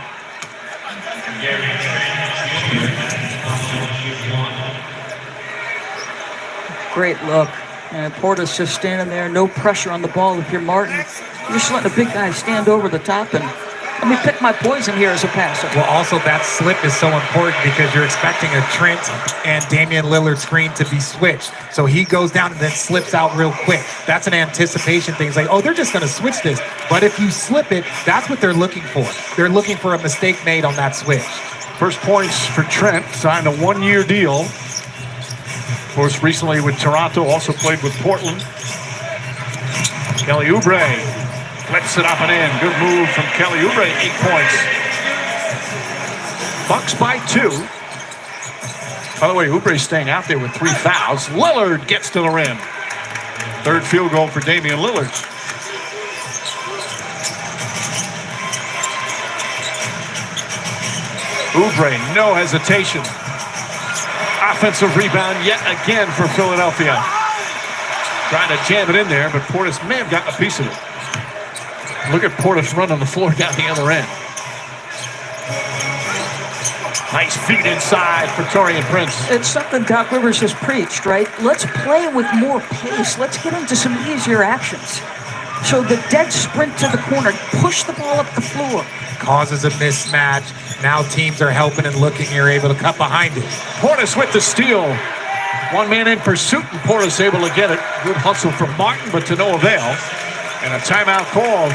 Great look. And Portis just standing there, no pressure on the ball. If you're Martin, you're just letting a big guy stand over the top and let me pick my poison here as a passer. Well, also that slip is so important because you're expecting a Trent and Damian Lillard screen to be switched. So he goes down and then slips out real quick. That's an anticipation thing. It's like, oh, they're just going to switch this. But if you slip it, that's what they're looking for. They're looking for a mistake made on that switch. First points for Trent, signed a one-year deal. Of course, recently with Toronto, also played with Portland. Kelly Oubre flips it up and in. Good move from Kelly Oubre, 8 points. Bucks by 2. By the way, Oubre's staying out there with 3 fouls. Lillard gets to the rim. Third field goal for Damian Lillard. Oubre, no hesitation. Offensive rebound yet again for Philadelphia. Trying to jam it in there, but Portis may have gotten a piece of it. Look at Portis running the floor down the other end. Nice feed inside for Taurean Prince. It's something Doc Rivers has preached, right? Let's play with more pace. Let's get into some easier actions. So the dead sprint to the corner, push the ball up the floor. Causes a mismatch. Now teams are helping and looking. You're able to cut behind it. Portis with the steal. One man in pursuit, and Portis able to get it. Good hustle from Martin, but to no avail. And a timeout call.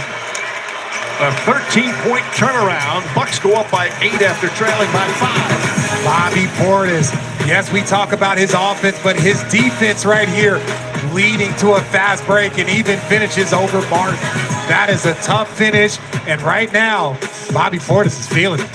A 13-point turnaround. Bucks go up by 8 after trailing by 5. Bobby Portis. Yes, we talk about his offense, but his defense right here leading to a fast break and even finishes over Martin. That is a tough finish, and right now, Bobby Portis is feeling it.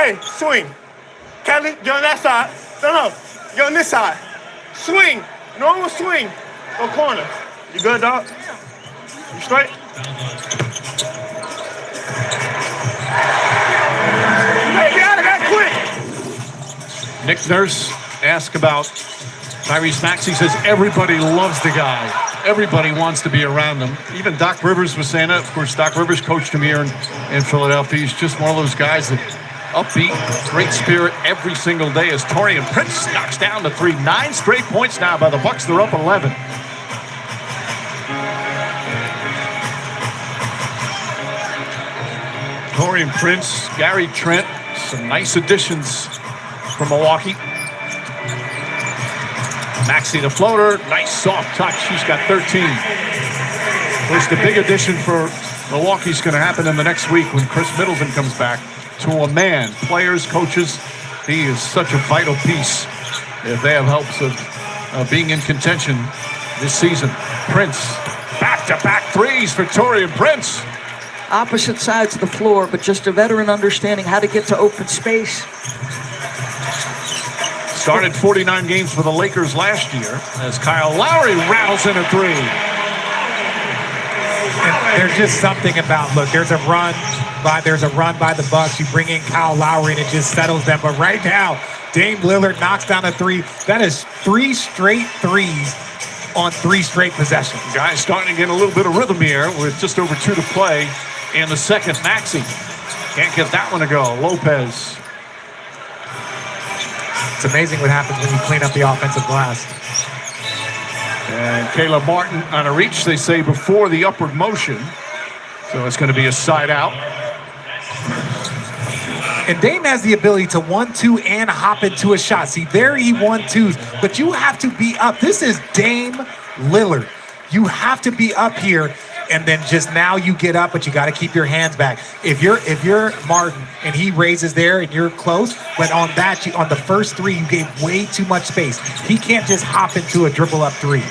Hey, swing. Kelly, you're on that side. No, you're on this side. Swing. Normal swing. Go corner. You good, dog? You straight? Hey, get out of that quick. Nick Nurse asked about Tyrese Maxey. Says everybody loves the guy. Everybody wants to be around him. Even Doc Rivers was saying it. Of course, Doc Rivers coached him here in Philadelphia. He's just one of those guys that upbeat, great spirit every single day. As Torian Prince knocks down the 3. 9 straight points now by the Bucks. They're up 11. Torian Prince, Gary Trent, some nice additions from Milwaukee. Maxey the floater, nice soft touch. He's got 13. Of course, the big addition for Milwaukee's going to happen in the next week when Chris Middleton comes back. To a man, players, coaches, he is such a vital piece if they have hopes of being in contention this season. Prince, back-to-back threes for Torian Prince. Opposite sides of the floor, but just a veteran understanding how to get to open space. Started 49 games for the Lakers last year as Kyle Lowry rattles in a 3. And there's just something about, look, there's a run by the Bucks. You bring in Kyle Lowry and it just settles them. But right now, Dame Lillard knocks down a 3. That is 3 straight threes on 3 straight possessions. Guys starting to get a little bit of rhythm here with just over 2 to play in the second. Maxey can't get that one to go. Lopez. It's amazing what happens when you clean up the offensive glass. And Caleb Martin on a reach, they say, before the upward motion. So it's going to be a side out. And Dame has the ability to 1-2 and hop into a shot. See, there he 1-2s, but you have to be up. This is Dame Lillard. You have to be up here, and then just now you get up, but you got to keep your hands back. If you're Martin and he raises there and you're close, but on the first 3, you gave way too much space. He can't just hop into a dribble up 3.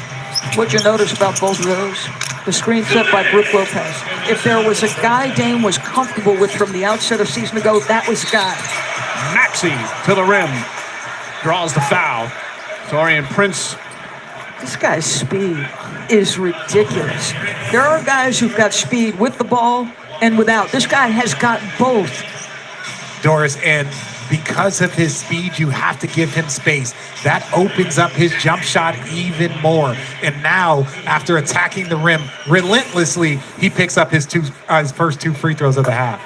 What you notice about both of those? The screen set by Brook Lopez. If there was a guy Dame was comfortable with from the outset of season ago, that was the guy. Maxey to the rim. Draws the foul. Torian Prince. This guy's speed is ridiculous. There are guys who've got speed with the ball and without. This guy has got both. Doris, and because of his speed, you have to give him space. That opens up his jump shot even more. And now, after attacking the rim relentlessly, he picks up his first 2 free throws of the half.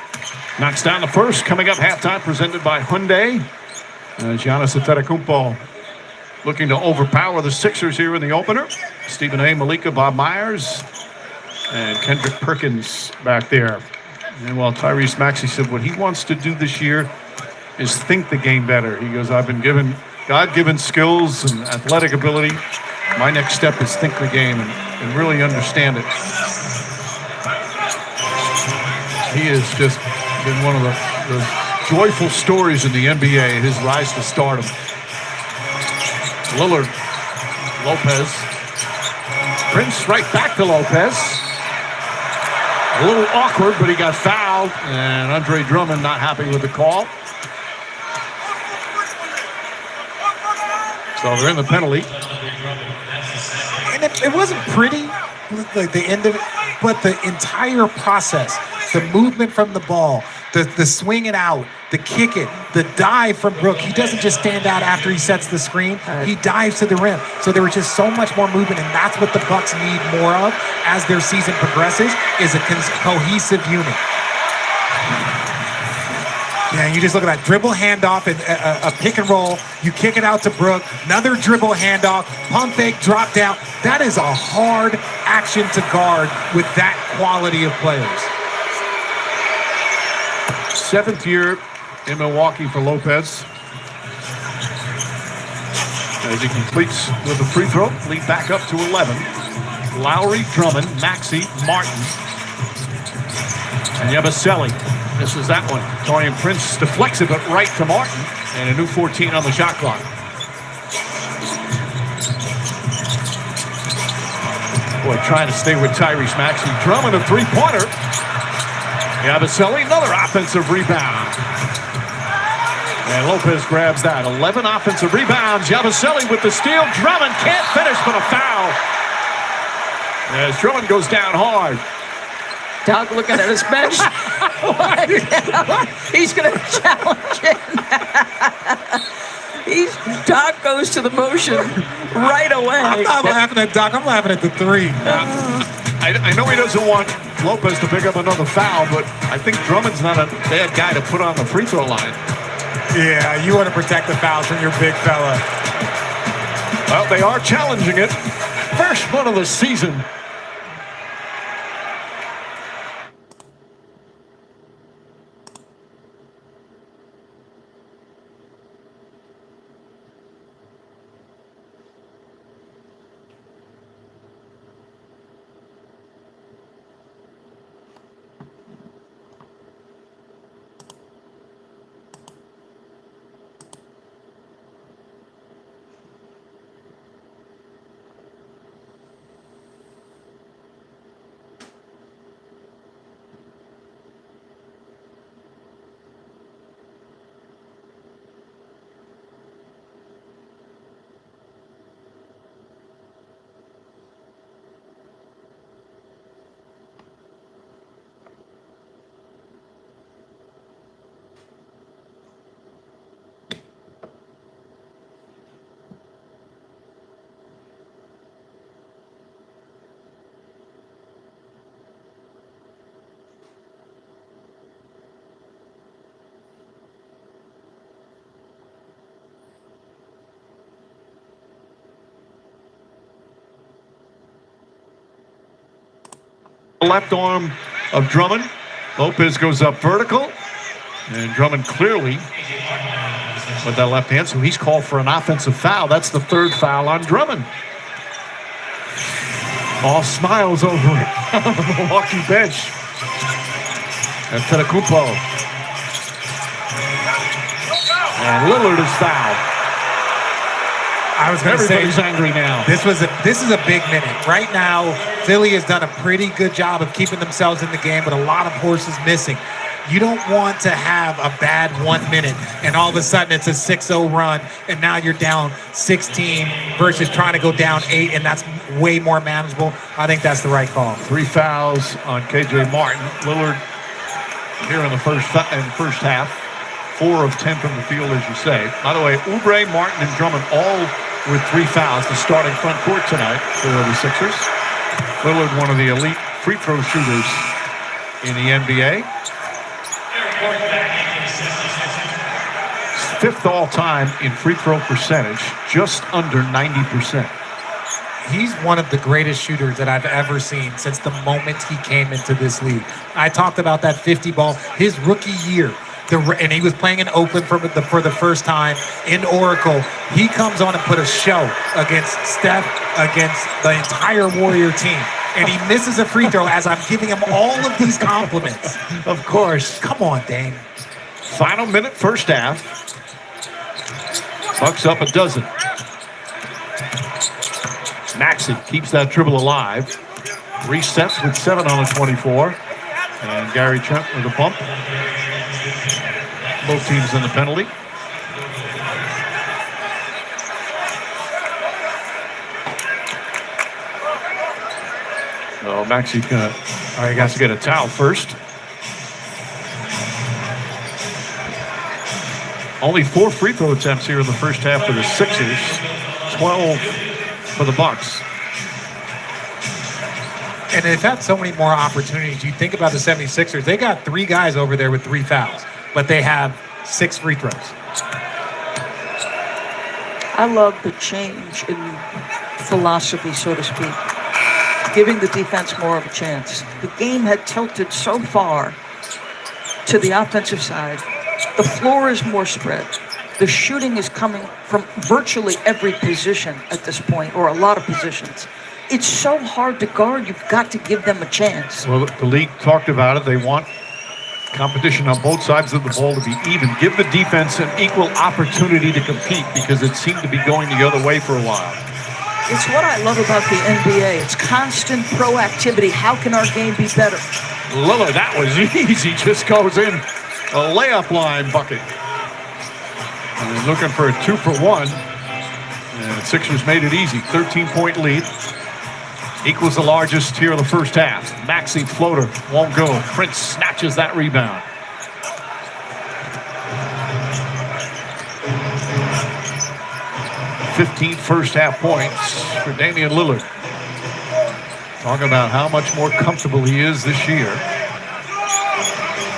Knocks down the first. Coming up halftime, presented by Hyundai. Giannis Antetokounmpo looking to overpower the Sixers here in the opener. Stephen A., Malika, Bob Myers, and Kendrick Perkins back there. And while Tyrese Maxey said what he wants to do this year is think the game better. He goes, I've been given God-given skills and athletic ability. My next step is think the game and really understand it. He has just been one of the joyful stories in the NBA, his rise to stardom. Lillard, Lopez. Prince right back to Lopez. A little awkward, but he got fouled, and Andre Drummond not happy with the call. So they're in the penalty. And it wasn't pretty, like the end of it, but the entire process, the movement from the ball, the swing it out, the kick it, the dive from Brook. He doesn't just stand out after he sets the screen. He dives to the rim. So there was just so much more movement, and that's what the Bucks need more of as their season progresses, is a cohesive unit. Yeah, you just look at that dribble handoff and a pick and roll. You kick it out to Brook. Another dribble handoff, pump fake, drop down. That is a hard action to guard with that quality of players. 7th year in Milwaukee for Lopez. As he completes with a free throw, lead back up to 11. Lowry, Drummond, Maxey, Martin, and Yabusele. This is that one. Torian Prince deflects it, but right to Martin, and a new 14 on the shot clock. Boy, trying to stay with Tyrese Maxey. Drummond, a three-pointer. Yabusele, another offensive rebound. And Lopez grabs that. 11 offensive rebounds. Yabusele with the steal. Drummond can't finish, but a foul. As Drummond goes down hard. Doug looking at his bench. He's going to challenge it. Doc goes to the motion right away. I'm not laughing at Doc. I'm laughing at the three. I know he doesn't want Lopez to pick up another foul, but I think Drummond's not a bad guy to put on the free throw line. Yeah, you want to protect the fouls from your big fella. Well, they are challenging it. First one of the season. Left arm of Drummond. Lopez goes up vertical. And Drummond clearly with that left hand, so he's called for an offensive foul. That's the third foul on Drummond. All smiles over on the Milwaukee bench. And Tedekupo. And Lillard is fouled. I was going to say, everybody's angry now. This is a big minute. Right now, Philly has done a pretty good job of keeping themselves in the game, but a lot of horses missing. You don't want to have a bad 1 minute, and all of a sudden it's a 6-0 run, and now you're down 16 versus trying to go down 8, and that's way more manageable. I think that's the right call. 3 fouls on KJ Martin. Lillard here in the first half. 4 of 10 from the field, as you say. By the way, Oubre, Martin, and Drummond all with 3 fouls, the starting front court tonight for the Sixers. Lillard, one of the elite free throw shooters in the NBA. 5th all-time in free throw percentage, just under 90%. He's one of the greatest shooters that I've ever seen since the moment he came into this league. I talked about that 50 ball, his rookie year. And he was playing in Oakland for the first time in Oracle. He comes on and put a show against Steph, against the entire Warrior team. And he misses a free throw as I'm giving him all of these compliments. Of course. Come on, Dame. Final minute, first half. Bucks up a dozen. Maxey keeps that dribble alive. Resets with 7 on the 24. And Gary Trent with a bump. Both teams in the penalty. So Maxey's gonna has to get a towel first. Only 4 free throw attempts here in the first half for the Sixers. 12 for the Bucks. And they've had so many more opportunities. You think about the 76ers, they got 3 guys over there with 3 fouls, but they have 6 free throws. I love the change in philosophy, so to speak, giving the defense more of a chance. The game had tilted so far to the offensive side. The floor is more spread. The shooting is coming from virtually every position at this point, or a lot of positions. It's so hard to guard. You've got to give them a chance. Well, the league talked about it. They want competition on both sides of the ball to be even. Give the defense an equal opportunity to compete because it seemed to be going the other way for a while. It's what I love about the NBA. It's constant proactivity. How can our game be better? Lillard, that was easy. Just goes in a layup line bucket. And looking for a 2-for-1. And Sixers made it easy. 13-point lead. Equals the largest here in the first half. Maxey floater won't go. Prince snatches that rebound. 15 first half points for Damian Lillard. Talk about how much more comfortable he is this year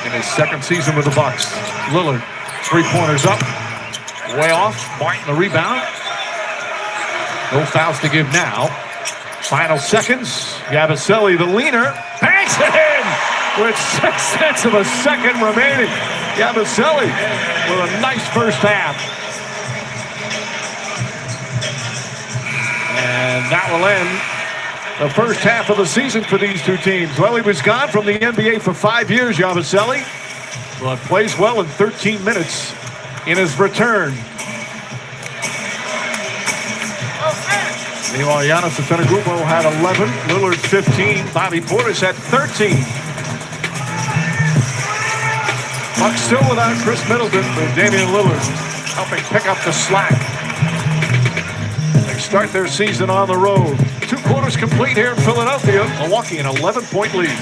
in his second season with the Bucks. Lillard, three-pointers up, way off. Martin the rebound. No fouls to give now. Final seconds. Yabusele, the leaner, banks it in with 6/10 of a second remaining. Yabusele with a nice first half. And that will end the first half of the season for these two teams. Well, he was gone from the NBA for 5 years, Yabusele, but plays well in 13 minutes in his return. Meanwhile, Giannis Antetokounmpo had 11, Lillard 15, Bobby Portis had 13. Bucks still without Chris Middleton, but Damian Lillard helping pick up the slack. They start their season on the road. 2 quarters complete here in Philadelphia. Milwaukee an 11-point lead.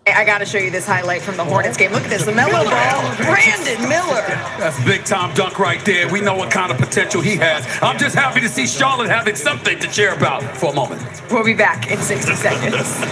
I got to show you this highlight from the Hornets game. Look at this, the mellow ball, Brandon Miller. That's a big-time dunk right there. We know what kind of potential he has. I'm just happy to see Charlotte having something to cheer about for a moment. We'll be back in 60 seconds.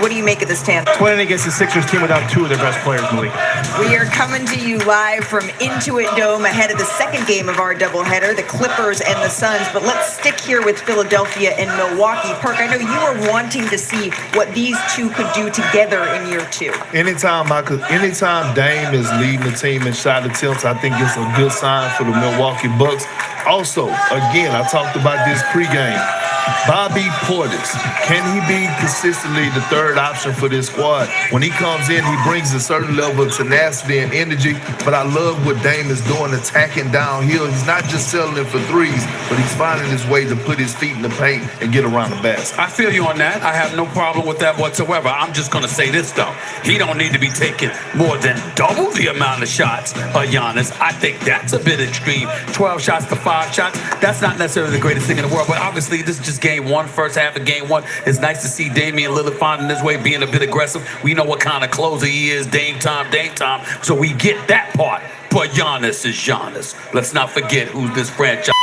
what do you make of this tandem? Playing against the Sixers team without two of their best players in the league. We are coming to you live from Intuit Dome ahead of the second game of our doubleheader, the Clippers and the Suns. But let's stick here with Philadelphia and Milwaukee. Perk, I know you are wanting to see what these two could do together in year two. Anytime Dame is leading the team in shot attempts, I think it's a good sign for the Milwaukee Bucks. Also, again, I talked about this pregame. Bobby Portis, can he be consistently the third option for this squad? When he comes in, he brings a certain level of tenacity and energy, but I love what Dame is doing, attacking downhill. He's not just settling for threes, but he's finding his way to put his feet in the paint and get around the basket. I feel you on that. I have no problem with that whatsoever. I'm just going to say this, though. He don't need to be taking more than double the amount of shots of Giannis. I think that's a bit extreme. 12 shots to 5 shots, that's not necessarily the greatest thing in the world, but obviously this is just game one, first half of game one. It's nice to see Damian Lillard finding his way, being a bit aggressive. We know what kind of closer he is, Dame time. So we get that part. But Giannis is Giannis. Let's not forget who's this franchise.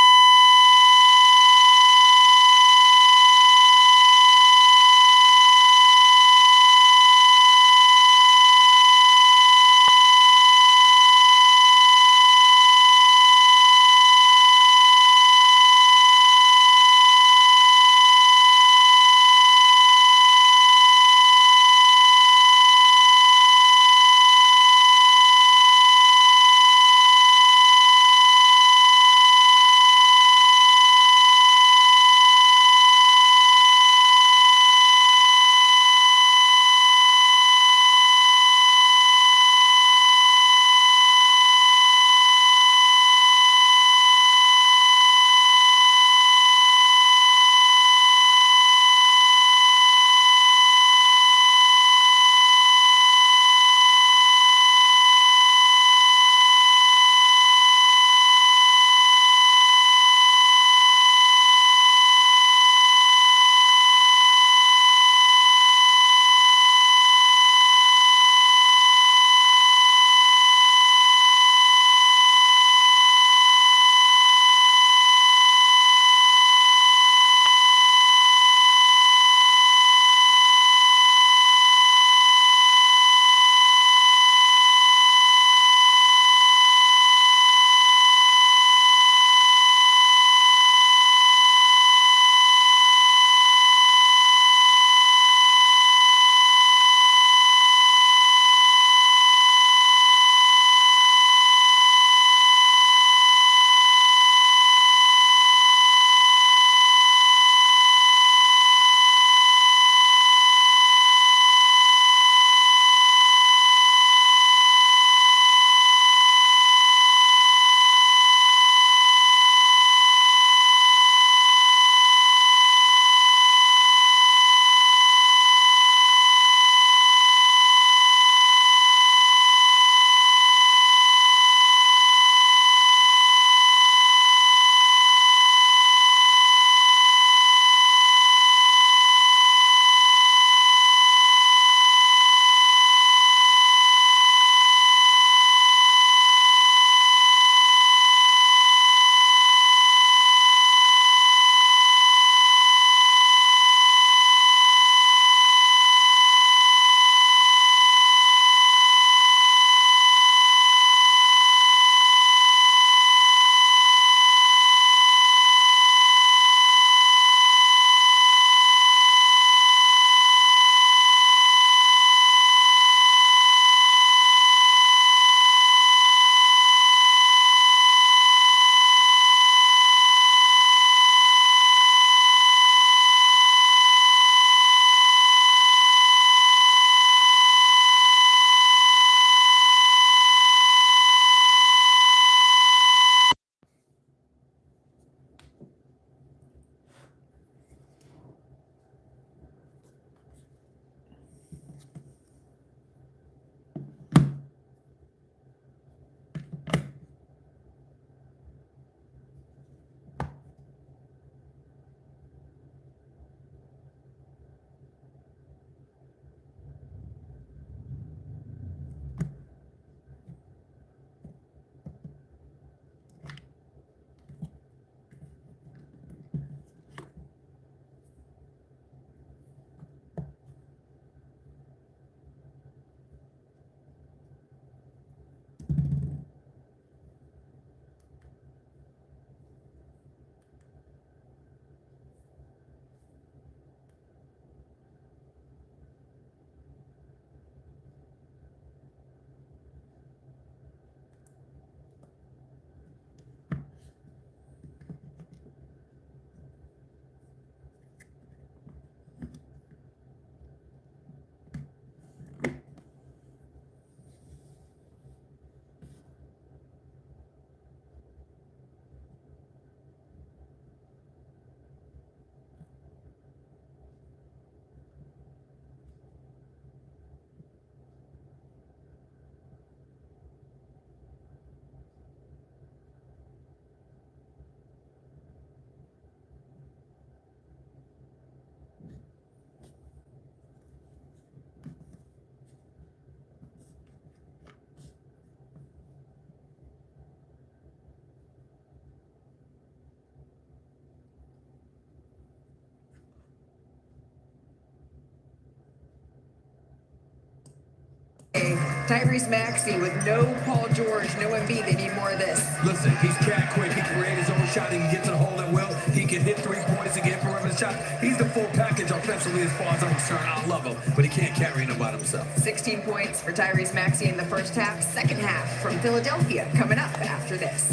Tyrese Maxey with no Paul George, no Embiid. They need more of this. Listen, he's cat quick. He can create his own shot. He can get to the hole at will. He can hit three-pointers and get perimeter shots. He's the full package offensively as far as I'm concerned. I love him, but he can't carry him by himself. 16 points for Tyrese Maxey in the first half. Second half from Philadelphia coming up after this.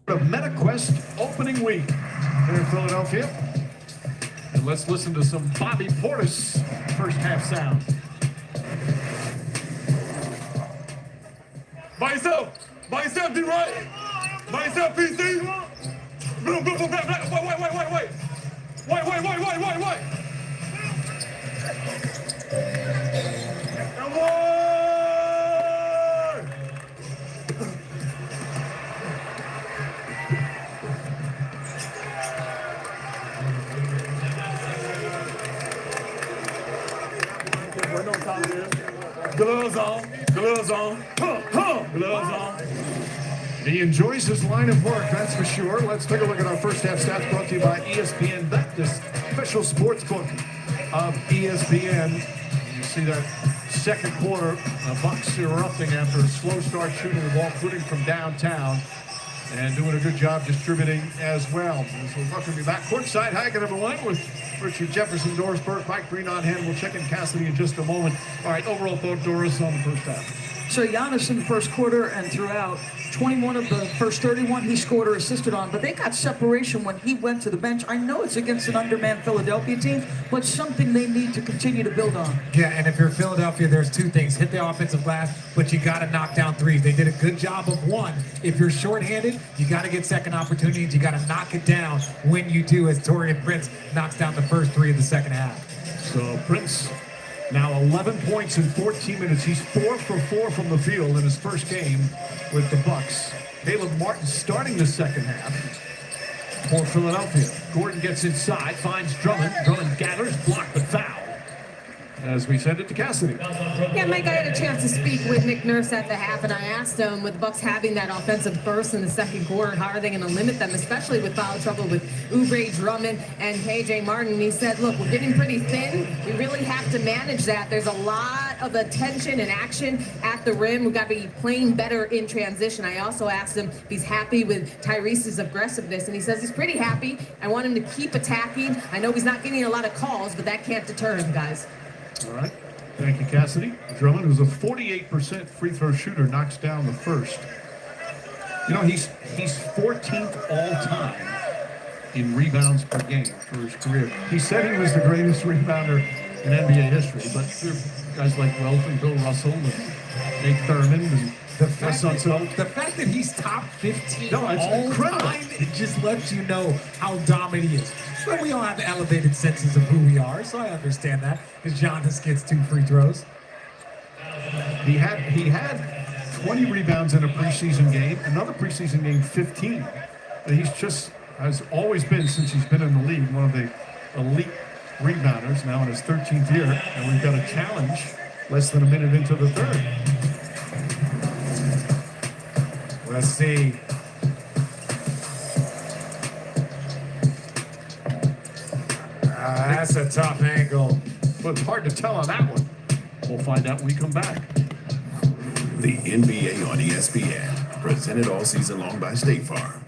Of MetaQuest opening week here in Philadelphia. And let's listen to some Bobby Portis first half sound. By yourself, D-Right. By yourself, PC. Wait. And one. Gloves on. Gloves on. He enjoys his line of work, that's for sure. Let's take a look at our first half stats brought to you by ESPN Bet, this official sports book of ESPN. You see that second quarter, Bucks erupting after a slow start shooting the ball, including from downtown, and doing a good job distributing as well. So welcome you back courtside. Hi again, everyone, with Richard Jefferson, Doris Burke, Mike Breen on hand. We'll check in Cassidy in just a moment. All right, overall thought, Doris, on the first half. So Giannis in the first quarter and throughout, 21 of the first 31 he scored or assisted on, but they got separation when he went to the bench. I know it's against an undermanned Philadelphia team, but something they need to continue to build on. Yeah, and if you're Philadelphia, there's two things. Hit the offensive glass, but you got to knock down threes. They did a good job of one. If you're shorthanded, you got to get second opportunities. You got to knock it down when you do, as Torian Prince knocks down the first three of the second half. So Prince now 11 points in 14 minutes. He's 4 for 4 from the field in his first game with the Bucks. Caleb Martin starting the second half for Philadelphia. Gordon gets inside, finds Drummond. Drummond gathers, blocked the foul. As we send it to Cassidy. Yeah, Mike, I had a chance to speak with Nick Nurse at the half, and I asked him, with the Bucks having that offensive burst in the second quarter, how are they going to limit them, especially with foul trouble with Oubre, Drummond, and KJ Martin? And he said, look, we're getting pretty thin. We really have to manage that. There's a lot of attention and action at the rim. We've got to be playing better in transition. I also asked him if he's happy with Tyrese's aggressiveness, and he says he's pretty happy. I want him to keep attacking. I know he's not getting a lot of calls, but that can't deter him, guys. All right. Thank you, Cassidy. Drummond, who's a 48% free throw shooter, knocks down the first. You know, he's 14th all-time in rebounds per game for his career. He said he was the greatest rebounder in NBA history, but there are guys like Wells and Bill Russell and Nate Thurman and the fact that he's top 15 all time, it just lets you know how dominant he is. But we all have elevated senses of who we are, so I understand that. Because Giannis gets 2 free throws. He had 20 rebounds in a preseason game, another preseason game 15. And he's just has always been, since he's been in the league, one of the elite rebounders, now in his 13th year. And we've got a challenge less than a minute into the third. Let's see. That's a tough angle. But it's hard to tell on that one. We'll find out when we come back. The NBA on ESPN, presented all season long by State Farm.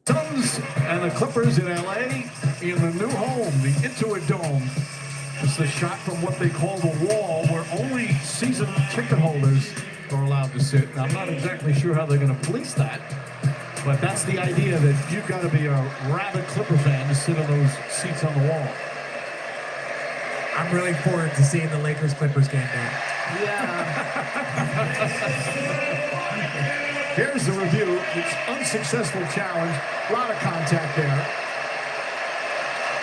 Suns and the Clippers in LA in the new home, the Intuit Dome. It's the shot from what they call the wall, where only season ticket holders are allowed to sit. Now, I'm not exactly sure how they're going to police that, but that's the idea, that you've got to be a rabid Clipper fan to sit on those seats on the wall. I'm really forward to seeing the Lakers-Clippers game now. Here's the review. It's unsuccessful challenge. A lot of contact there.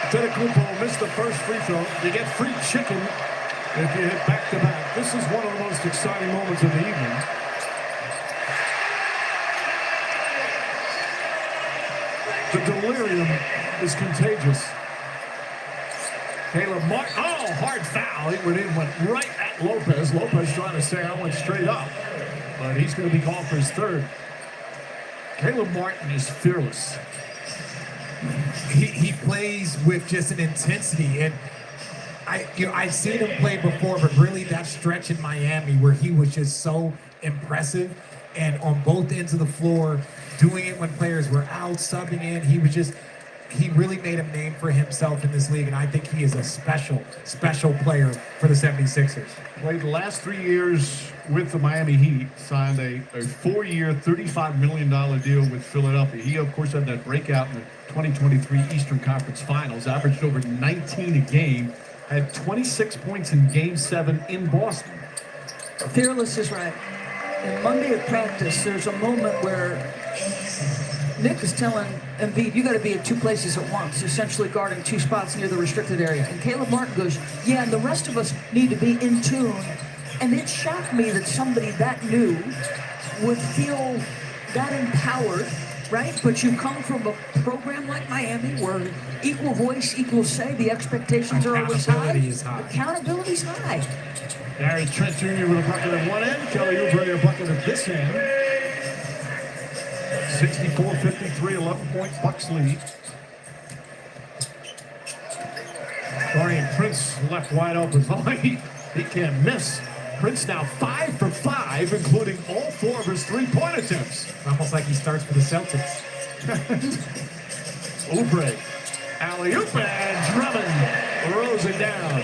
Antetokounmpo missed the first free throw. You get free chicken if you hit back-to-back. This is one of the most exciting moments of the evening. The delirium is contagious. Caleb Martin, hard foul. He went right at Lopez. Lopez trying to say I went straight up, but he's going to be called for his third. Caleb Martin is fearless. He plays with just an intensity, and I've seen him play before, but really that stretch in Miami where he was just so impressive, and on both ends of the floor, doing it when players were out, subbing in. He really made a name for himself in this league, and I think he is a special player for the 76ers. Played the last 3 years with the Miami Heat, signed a 4-year, $35 million deal with Philadelphia. He, of course, had that breakout in the 2023 Eastern Conference Finals, averaged over 19 a game, had 26 points in Game 7 in Boston. Fearless is right. In Monday at practice, there's a moment where Nick is telling Embiid, you got to be at two places at once, essentially guarding two spots near the restricted area. And Caleb Martin goes, yeah, and the rest of us need to be in tune. And it shocked me that somebody that new would feel that empowered, right? But you come from a program like Miami where equal voice, equal say, the expectations are always high. Accountability is high. Gary Trent Jr. with a bucket at one end, Kelly Oubre a bucket at this end. 64-53, 11-point Bucks lead. Dorian Prince left wide open. He can't miss. Prince now 5 for 5, including all 4 of his three-point attempts. Almost like he starts for the Celtics. Oubre, alley-oop, and Drummond rolls it down.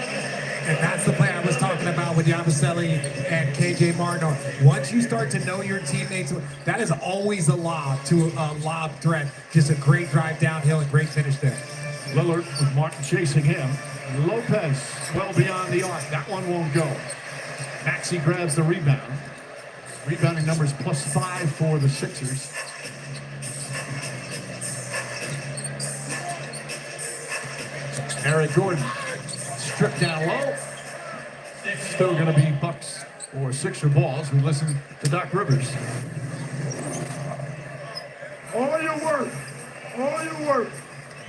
And that's the play I was talking about with Yabusele and KJ Martin. Once you start to know your teammates, that is always a lob to a lob threat. Just a great drive downhill and great finish there. Lillard with Martin chasing him. Lopez well beyond the arc. That one won't go. Maxey grabs the rebound. Rebounding numbers +5 for the Sixers. Eric Gordon stripped down low. Still going to be Bucks or Sixer balls. We listen to Doc Rivers. All your work.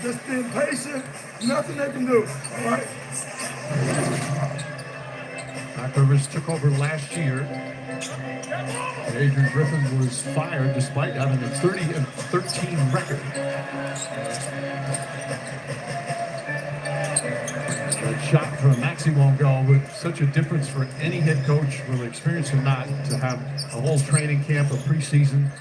Just being patient, nothing they can do, all right? Doc Rivers took over last year. Adrian Griffin was fired despite having a 30-13 record. That shot from Maxey won't go, with such a difference for any head coach, whether experienced or not, to have a whole training camp, a preseason.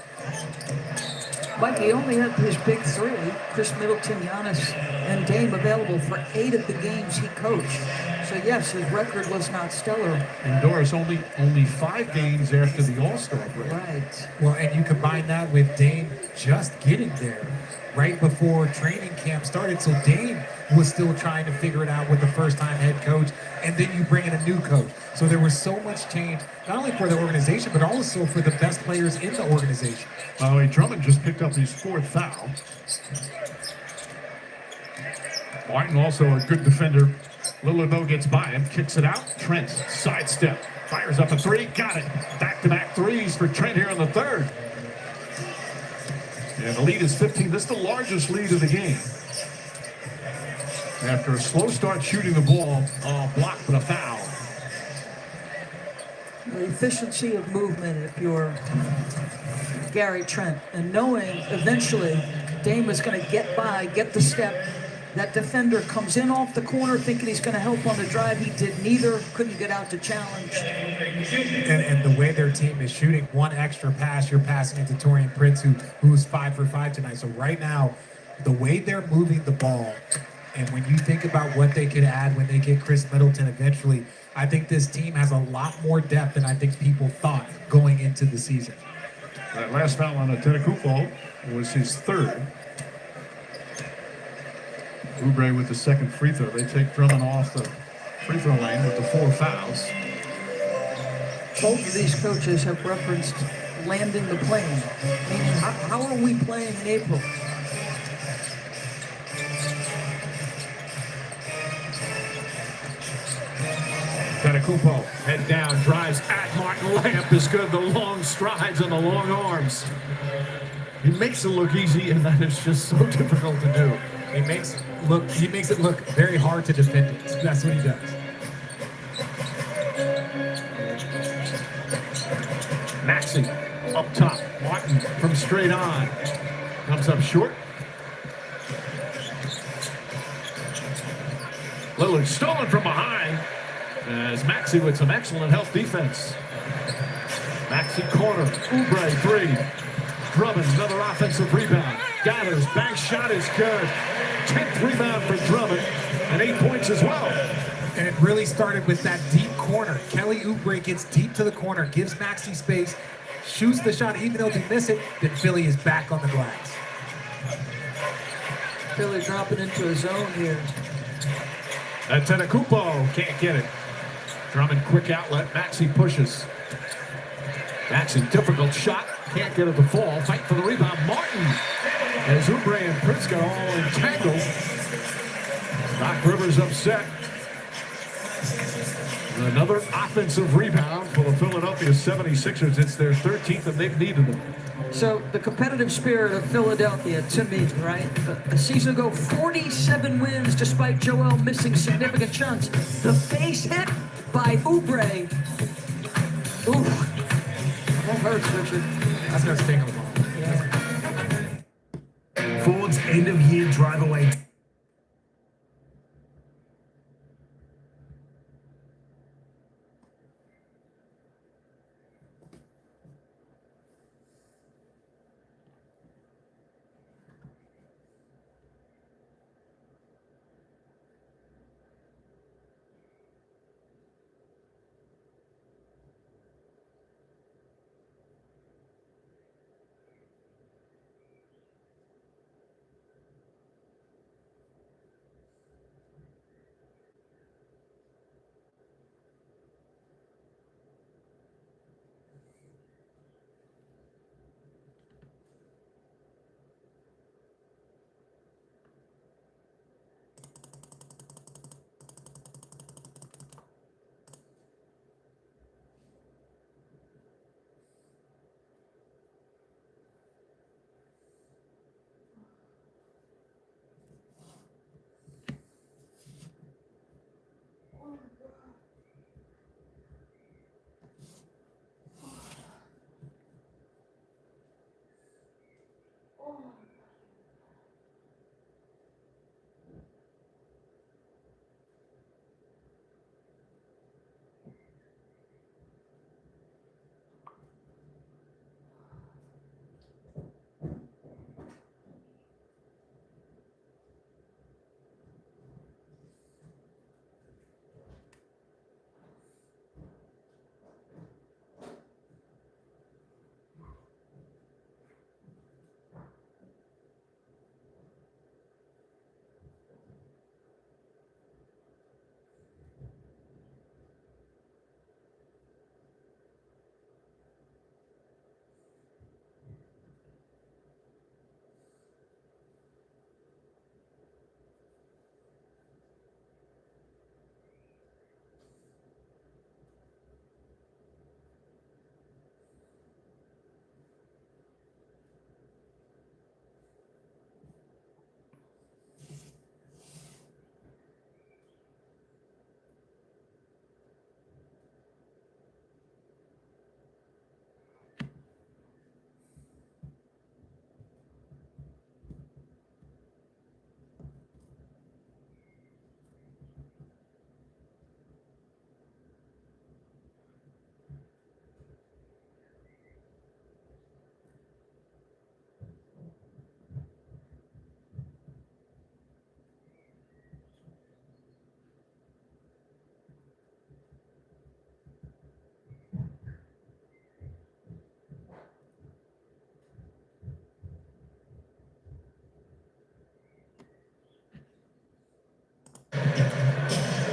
Mike, he only had his big three, Chris Middleton, Giannis, and Dame, available for 8 of the games he coached. So yes, his record was not stellar. And Doris, only 5 games after the All-Star break. Right. Well, and you combine that with Dame just getting there right before training camp started. So Dame was still trying to figure it out with the first-time head coach, and then you bring in a new coach. So there was so much change, not only for the organization, but also for the best players in the organization. By the way, Drummond just picked up his 4th foul. Martin also a good defender. Lillard, though, gets by him, kicks it out. Trent, sidestep, fires up a 3, got it. Back-to-back threes for Trent here in the 3rd. And the lead is 15. This is the largest lead of the game. After a slow start shooting the ball, blocked with a foul. The efficiency of movement if you're Gary Trent, and knowing eventually Dame is going to get by, get the step, That defender comes in off the corner thinking he's going to help on the drive. He did neither. Couldn't get out to challenge. And the way their team is shooting one extra pass, you're passing into Torian Prince, who's 5 for 5 tonight. So right now, the way they're moving the ball, and when you think about what they could add when they get Chris Middleton eventually, I think this team has a lot more depth than I think people thought going into the season. That last foul on Antetokounmpo was his third. Oubre with the second free throw. They take Drummond off the free throw line with the 4 fouls. Both of these coaches have referenced landing the plane, meaning how are we playing in April? Antetokounmpo, head down, drives at Martin. Layup is good. The long strides and the long arms. He makes it look easy, and that is just so difficult to do. He makes it look very hard to defend it. That's what he does. Maxey up top. Martin from straight on. Comes up short. Lillard stolen from behind as Maxey with some excellent help defense. Maxey corner. Oubre 3. Drummond, another offensive rebound. Gathers, bank shot is good. 10th rebound for Drummond, and 8 points as well. And it really started with that deep corner. Kelly Oubre gets deep to the corner, gives Maxey space, shoots the shot, even though they miss it, then Philly is back on the glass. Philly dropping into a zone here. Antetokounmpo can't get it. Drummond quick outlet, Maxey pushes. Maxey, difficult shot, can't get it to fall. Fight for the rebound, Martin. As Oubre and Prince got all entangled. Doc Rivers upset. Another offensive rebound for the Philadelphia 76ers. It's their 13th, and they've needed them. So the competitive spirit of Philadelphia, to me, right? A season ago, 47 wins despite Joel missing significant chunks. The face hit by Oubre. Oof. That hurts, Richard. That's no sting on the ball. Ford's end-of-year drive-away.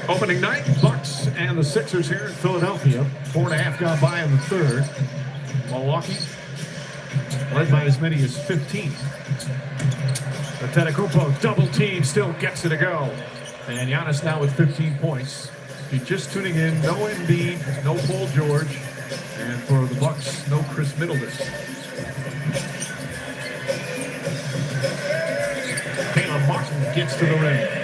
Opening night, Bucks and the Sixers here in Philadelphia. 4.5 gone by in the third. Milwaukee led by as many as 15. Antetokounmpo double team still gets it to go. And Giannis now with 15 points. If you're just tuning in, no Embiid, no Paul George, and for the Bucks, no Chris Middleton. Caleb Martin gets to the rim.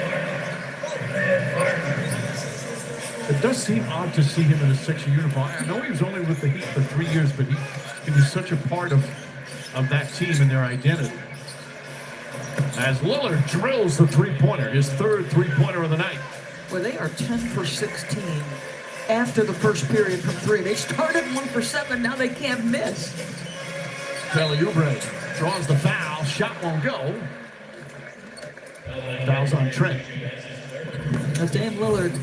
It does seem odd to see him in a Sixer uniform. I know he was only with the Heat for 3 years, but he was such a part of that team and their identity. As Lillard drills the three-pointer, his third three-pointer of the night. Well, they are 10 for 16 after the first period from three. They started 1 for 7, now they can't miss. Kelly Oubre draws the foul, shot won't go. Foul's on Trent. Now, Dame Lillard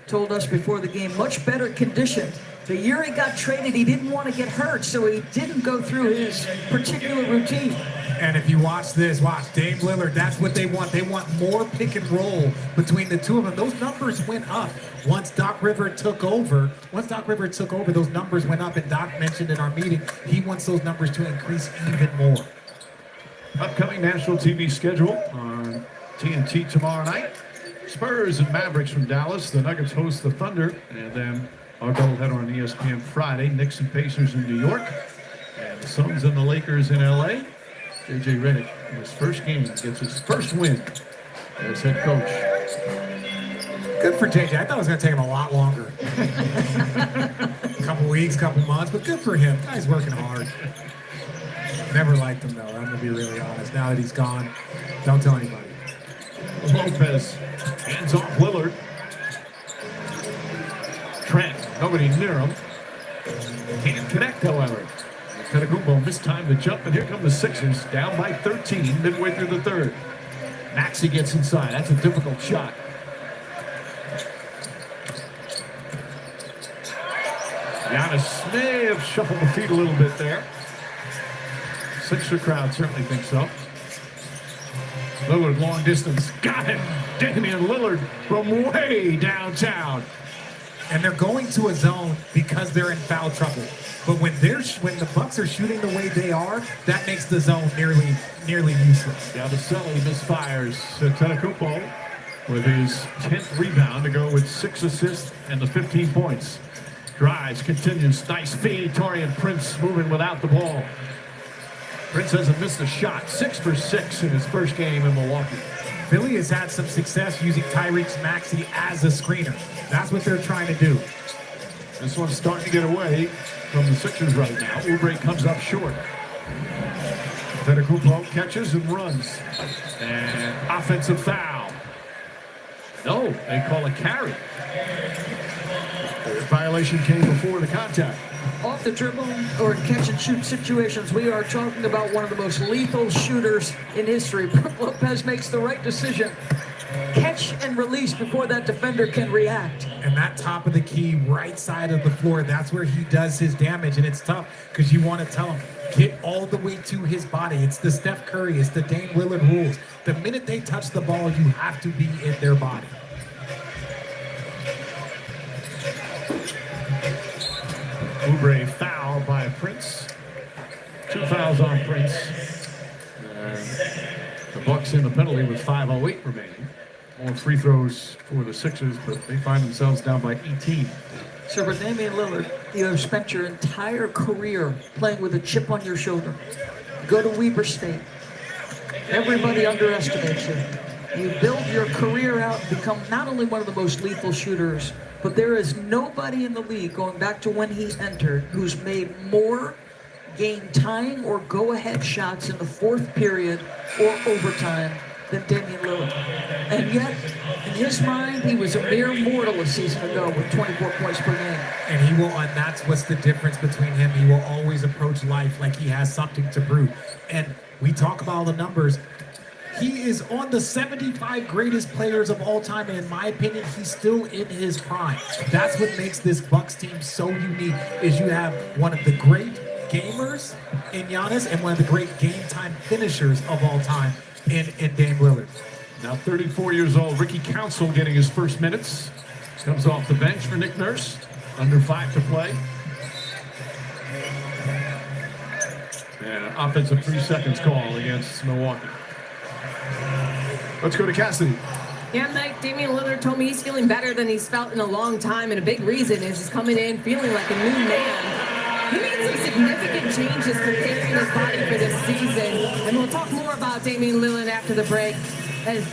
told us before the game, much better conditioned. The year he got traded, he didn't want to get hurt, so he didn't go through his particular routine. And if you watch this, watch Dame Lillard, that's what they want. They want more pick and roll between the two of them. Those numbers went up once Doc Rivers took over. Those numbers went up, and Doc mentioned in our meeting, he wants those numbers to increase even more. Upcoming national TV schedule on TNT tomorrow night. Spurs and Mavericks from Dallas. The Nuggets host the Thunder. And then our doubleheader on ESPN Friday. Knicks and Pacers in New York. And the Suns and the Lakers in LA. J.J. Redick, in his first game, gets his first win as head coach. Good for JJ. I thought it was going to take him a lot longer. Couple weeks, couple months, but good for him. Guy's working hard. Never liked him, though. I'm going to be really honest. Now that he's gone, don't tell anybody. Lopez hands off Lillard. Trent, nobody near him. Can't connect, however. Antetokounmpo missed time to jump, and here come the Sixers, down by 13, midway through the third. Maxey gets inside. That's a difficult shot. Giannis may have shuffled the feet a little bit there. Sixer crowd certainly thinks so. Lillard, long distance. Got him. Damian Lillard from way downtown. And they're going to a zone because they're in foul trouble. But when the Bucks are shooting the way they are, that makes the zone nearly useless. Yabusele misfires. Antetokounmpo with his 10th rebound to go with 6 assists and the 15 points. Drives, continues, nice feed. Taurean Prince moving without the ball. Prince hasn't missed a shot. 6 for 6 in his first game in Milwaukee. Philly has had some success using Tyrese Maxey as a screener. That's what they're trying to do. This one's starting to get away from the Sixers right now. Oubre comes up short. Antetokounmpo catches and runs. And offensive foul. No, they call a carry. The violation came before the contact. Off the dribble or catch and shoot situations, we are talking about one of the most lethal shooters in history. Brook Lopez makes the right decision. Catch and release before that defender can react. And that top of the key, right side of the floor, that's where he does his damage. And it's tough because you want to tell him, get all the way to his body. It's the Steph Curry, it's the Dame Lillard rules. The minute they touch the ball, you have to be in their body. Oubre foul by Prince. 2 fouls on Prince. The Bucks in the penalty with 5:08 remaining. More free throws for the Sixers, but they find themselves down by 18. So for Damian Lillard, you have spent your entire career playing with a chip on your shoulder. Go to Weber State. Everybody underestimates you. You build your career out, become not only one of the most lethal shooters, but there is nobody in the league, going back to when he entered, who's made more game-tying or go-ahead shots in the fourth period or overtime than Damian Lillard. And yet, in his mind, he was a mere mortal a season ago with 24 points per game. And that's what's the difference between him. He will always approach life like he has something to prove. And we talk about all the numbers. He is on the 75 greatest players of all time, and in my opinion, he's still in his prime. That's what makes this Bucks team so unique, is you have one of the great gamers in Giannis and one of the great game-time finishers of all time in Dame Lillard. Now 34 years old, Ricky Council getting his first minutes. Comes off the bench for Nick Nurse. Under 5 to play. And an offensive 3 seconds call against Milwaukee. Let's go to Cassidy. Yeah, Mike, Damian Lillard told me he's feeling better than he's felt in a long time, and a big reason is he's coming in feeling like a new man. He made some significant changes preparing his body for this season, and we'll talk more about Damian Lillard after the break. And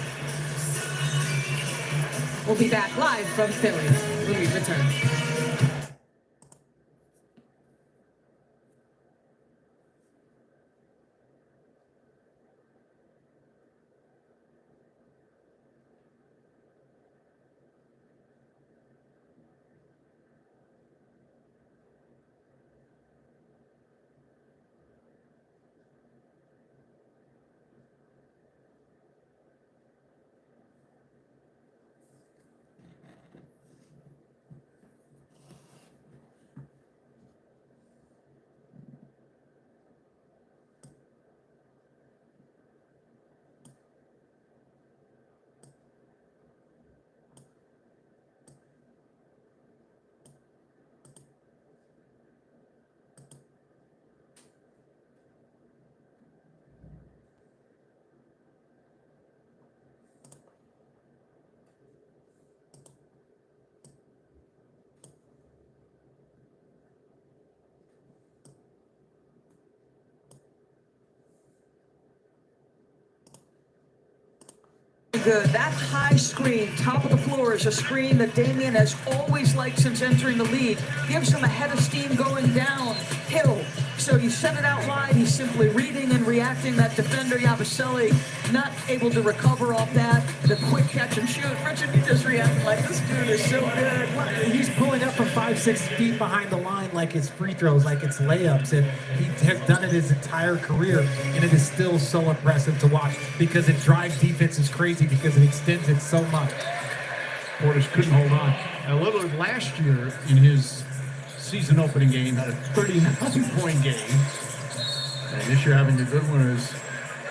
we'll be back live from Philly when we return. Good. That high screen, top of the floor, is a screen that Damian has always liked since entering the league. Gives him a head of steam going downhill. So you set it out wide, he's simply reading and reacting. That defender, Yabusele, not able to recover off that. The quick catch and shoot. Richard, you just reacting like this dude is so good. He's pulling up from 5-6 feet behind the line like it's free throws, like it's layups, and he has done it his entire career, and it is still so impressive to watch because it drives defenses crazy because it extends it so much. Portis couldn't hold on. Now Lillard last year in his season opening game had a 39-point game. And this year having a good one is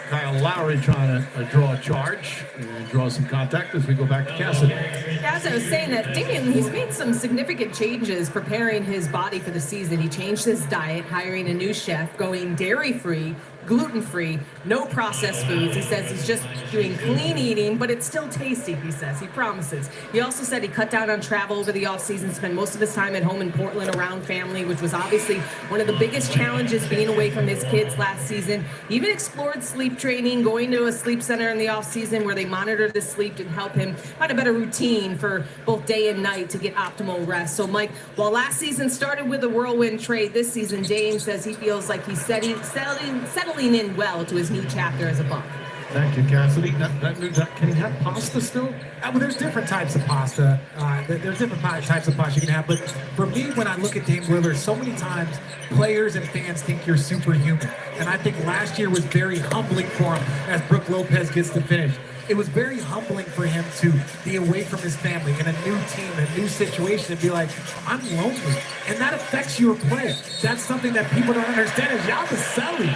Kyle Lowry trying to draw a charge and draw some contact as we go back to Cassidy. Yeah, as I was saying that Damian, he's made some significant changes preparing his body for the season. He changed his diet, hiring a new chef, going dairy-free, gluten-free, no processed foods. He says he's just doing clean eating, but it's still tasty, he says. He promises. He also said he cut down on travel over the offseason, spent most of his time at home in Portland around family, which was obviously one of the biggest challenges being away from his kids last season. He even explored sleep training, going to a sleep center in the offseason where they monitor the sleep and help him find a better routine for both day and night to get optimal rest. So, Mike, while last season started with a whirlwind trade, this season, Dame says he feels like he's settling in well to his new chapter as a Buck. Thank you, Cassidy. Can he have pasta still? Well, there's different types of pasta. There's different types of pasta you can have. But for me, when I look at Dame Lillard, so many times players and fans think you're superhuman. And I think last year was very humbling for him as Brook Lopez gets to finish. It was very humbling for him to be away from his family in a new team, a new situation, and be like, I'm lonely. And that affects your play. That's something that people don't understand is Yabusele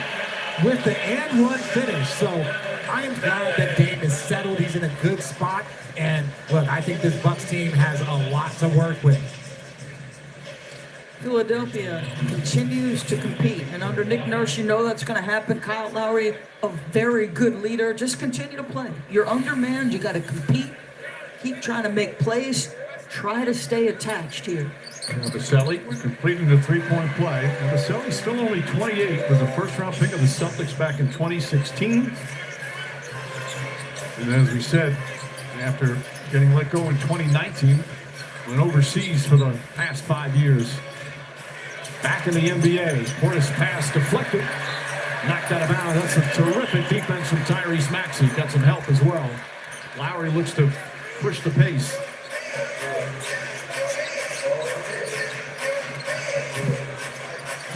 with the and one finish. So I am glad that Dame is settled. He's in a good spot. And look, I think this Bucks team has a lot to work with. Philadelphia continues to compete. And under Nick Nurse, you know that's going to happen. Kyle Lowry, a very good leader. Just continue to play. You're undermanned. You got to compete. Keep trying to make plays. Try to stay attached here. Yabusele completing the three-point play. Yabusele still only 28, was a first-round pick of the Celtics back in 2016. And as we said, after getting let go in 2019, went overseas for the past 5 years. Back in the NBA, Portis pass deflected, knocked out of bounds. That's a terrific defense from Tyrese Maxey. Got some help as well. Lowry looks to push the pace.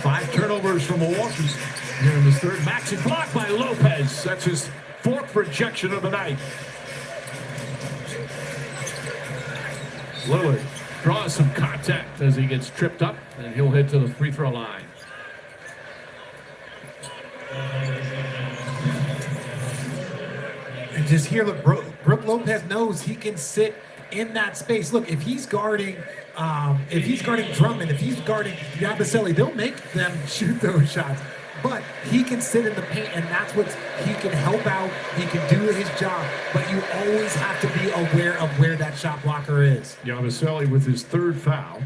Five turnovers from Milwaukee here in this third. Maxey blocked by Lopez. That's his fourth rejection of the night. Lillard draws some contact as he gets tripped up, and he'll head to the free throw line. And just here, look, Brook Lopez knows he can sit in that space. Look, if he's guarding Drummond, if he's guarding Yabusele, they'll make them shoot those shots. But he can sit in the paint, and that's what he can help out. He can do his job, but you always have to be aware of where that shot blocker is. Yabusele with his third foul.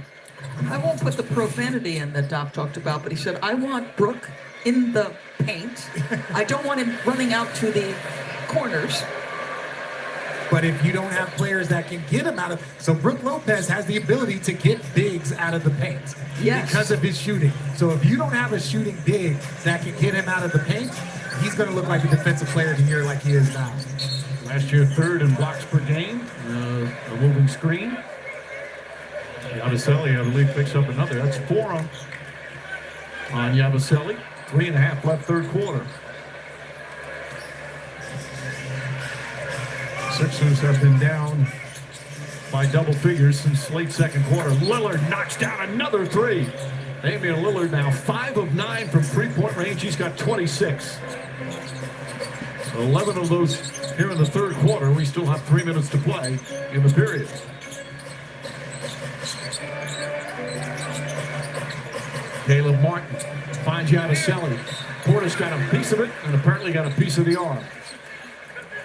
I won't put the profanity in that Doc talked about, but he said, I want Brook in the paint. I don't want him running out to the corners. But if you don't have players that can get him out of... So Brook Lopez has the ability to get bigs out of the paint because of his shooting. So if you don't have a shooting big that can get him out of the paint, he's going to look like the defensive player of the year like he is now. Last year, third in blocks per game. A moving screen. Yabusele, I believe, picks up another. That's 4 on Yabusele. 3.5 left third quarter. Sixers have been down by double figures since late second quarter. Lillard knocks down another 3. Damian Lillard now 5 of 9 from three-point range. He's got 26. So 11 of those here in the third quarter. We still have 3 minutes to play in the period. Caleb Martin finds Yabusele. Portis got a piece of it and apparently got a piece of the arm.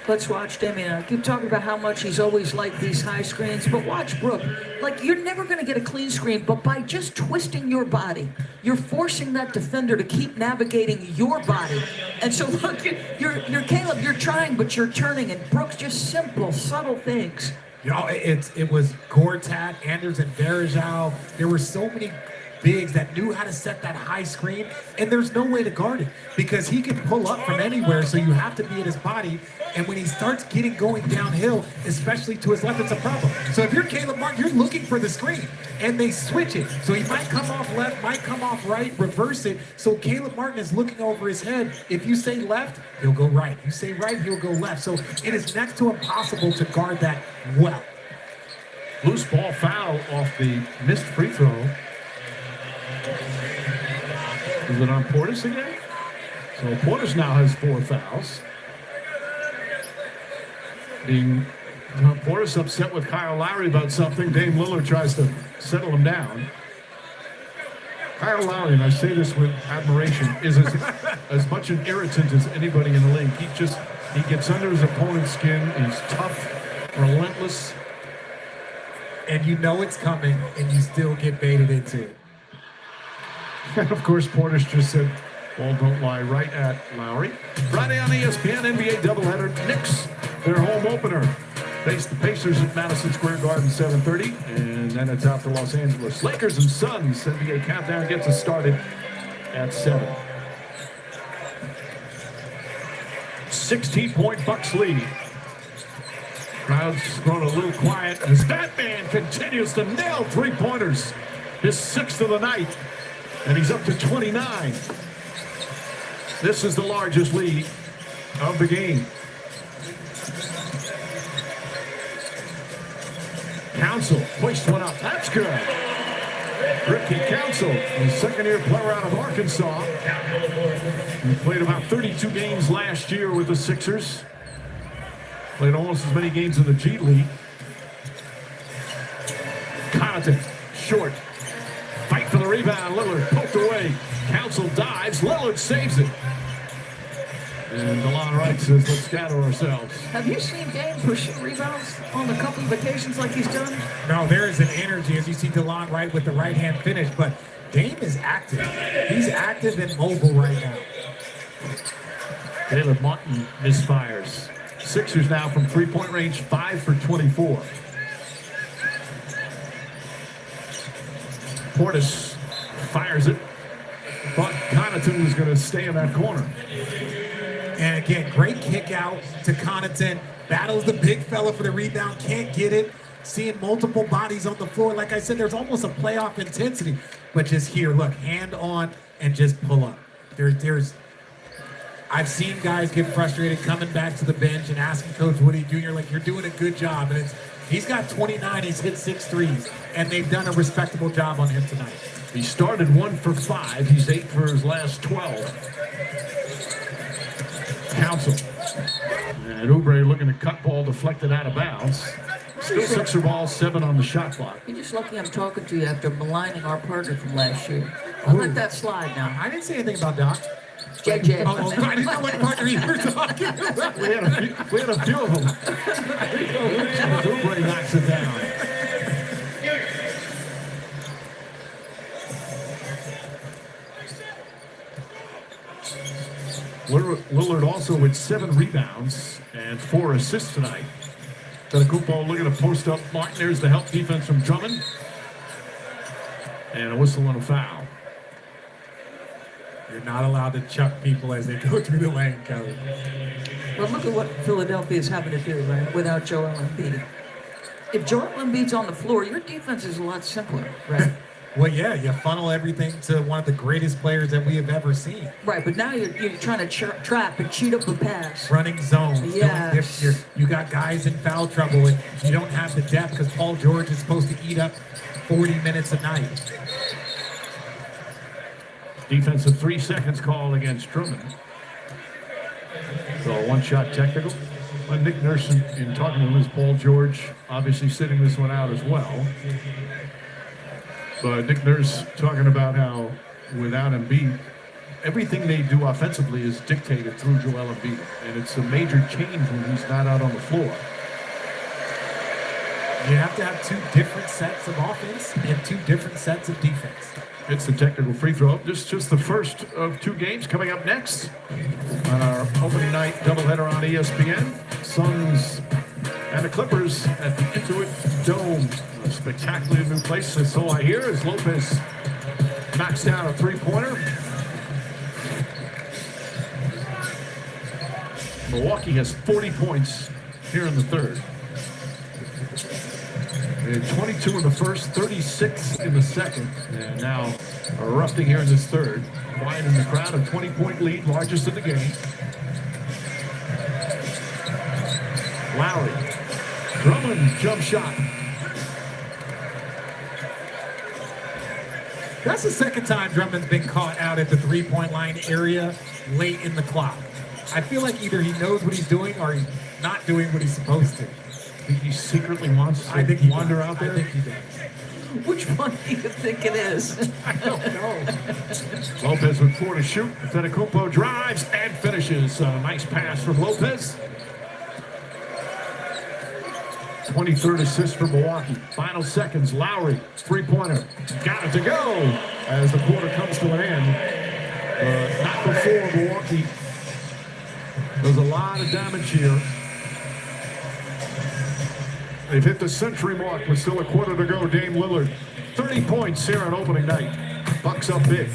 Let's watch Damian. I keep talking about how much he's always liked these high screens, but watch Brook. Like, you're never going to get a clean screen, but by just twisting your body, you're forcing that defender to keep navigating your body. And so, look, you're Caleb, you're trying, but you're turning, and Brook's just simple, subtle things. You know, it was Gortat, Anderson, Varejao. There were so many bigs that knew how to set that high screen, and there's no way to guard it because he can pull up from anywhere, so you have to be at his body. And when he starts going downhill, especially to his left, it's a problem. So if you're Caleb Martin, you're looking for the screen, and they switch it. So he might come off left, might come off right, reverse it. So Caleb Martin is looking over his head. If you say left, he'll go right. You say right, he'll go left. So it is next to impossible to guard that well. Loose ball foul off the missed free throw. Is it on Portis again? So Portis now has 4 fouls. Portis upset with Kyle Lowry about something. Dame Lillard tries to settle him down. Kyle Lowry, and I say this with admiration, is as much an irritant as anybody in the league. He gets under his opponent's skin. He's tough, relentless. And you know it's coming, and you still get baited into it. And of course, Portis just said, ball don't lie, right at Lowry. Friday on ESPN, NBA doubleheader. Knicks, their home opener. Face the Pacers at Madison Square Garden, 7:30. And then it's out to Los Angeles. Lakers and Suns, NBA countdown gets us started at 7. 16-point Bucks lead. Crowd's grown a little quiet as Batman continues to nail 3-pointers. His 6th of the night. And he's up to 29. This is the largest lead of the game. Council pushed one up. That's good. Ricky Council, the second-year player out of Arkansas. He played about 32 games last year with the Sixers. Played almost as many games in the G League. Connaughton, short. Fight for the rebound. Lillard poked away. Council dives. Lillard saves it. And DeLon Wright says, let's scatter ourselves. Have you seen Dame push rebounds on a couple of occasions like he's done? No, there is an energy as you see DeLon Wright with the right-hand finish, but Dame is active. He's active and mobile right now. Caleb Martin misfires. Sixers now from three-point range, 5 for 24. Portis fires it, but Connaughton was going to stay in that corner. And again, great kick out to Connaughton. Battles the big fella for the rebound, can't get it. Seeing multiple bodies on the floor. Like I said, there's almost a playoff intensity. But just here, look, hand on and just pull up. I've seen guys get frustrated coming back to the bench and asking Coach Woody Jr., like, you're doing a good job. And he's got 29, he's hit 6 threes, and they've done a respectable job on him tonight. He started 1 for 5. He's 8 for his last 12. Council And Oubre looking to cut ball deflected out of bounds. Still Sixer ball, 7 on the shot clock. You're just lucky I'm talking to you after maligning our partner from last year. I'll let that slide now. I didn't say anything about Doc. JJ. Oh, I didn't know what partner you were talking about. We had a few of them. Oubre knocks it down. Lillard also with 7 rebounds and 4 assists tonight. Antetokounmpo looking to post up Martin. There's the help defense from Drummond. And a whistle and a foul. You're not allowed to chuck people as they go through the lane, Kelly. But look at what Philadelphia is having to do, right, without Joel Embiid. If Joel Embiid's on the floor, your defense is a lot simpler, right? Well, yeah, you funnel everything to one of the greatest players that we have ever seen. Right, but now you're trying to trap and cheat up a pass. Running zones. Yes. You got guys in foul trouble, and you don't have the depth because Paul George is supposed to eat up 40 minutes a night. Defensive 3 seconds call against Drummond. So a one-shot technical. Nick Nurse, in talking to him, is Paul George obviously sitting this one out as well. But Nick Nurse talking about how without Embiid, everything they do offensively is dictated through Joel Embiid. And it's a major change when he's not out on the floor. You have to have 2 different sets of offense and 2 different sets of defense. It's the technical free throw. This is just the first of 2 games coming up next on our opening night doubleheader on ESPN. Suns and the Clippers at the Intuit Dome. A spectacular new place, so I hear, as Lopez knocks down a 3-pointer. Milwaukee has 40 points here in the third. They had 22 in the first, 36 in the second, and now erupting here in this third. Quiet in the crowd, a 20-point lead, largest in the game. Lowry, Drummond, jump shot. That's the second time Drummond's been caught out at the 3-point line area late in the clock. I feel like either he knows what he's doing or he's not doing what he's supposed to. I think he secretly wants to wander out there. I think he does. Which one do you think it is? I don't know. Lopez with 4 to shoot. Antetokounmpo drives and finishes. A nice pass from Lopez. 23rd assist for Milwaukee. Final seconds. Lowry, 3-pointer. Got it to go as the quarter comes to an end. Not before Milwaukee. There's a lot of damage here. They've hit the century mark with still a quarter to go. Dame Lillard, 30 points here on opening night. Bucks up big.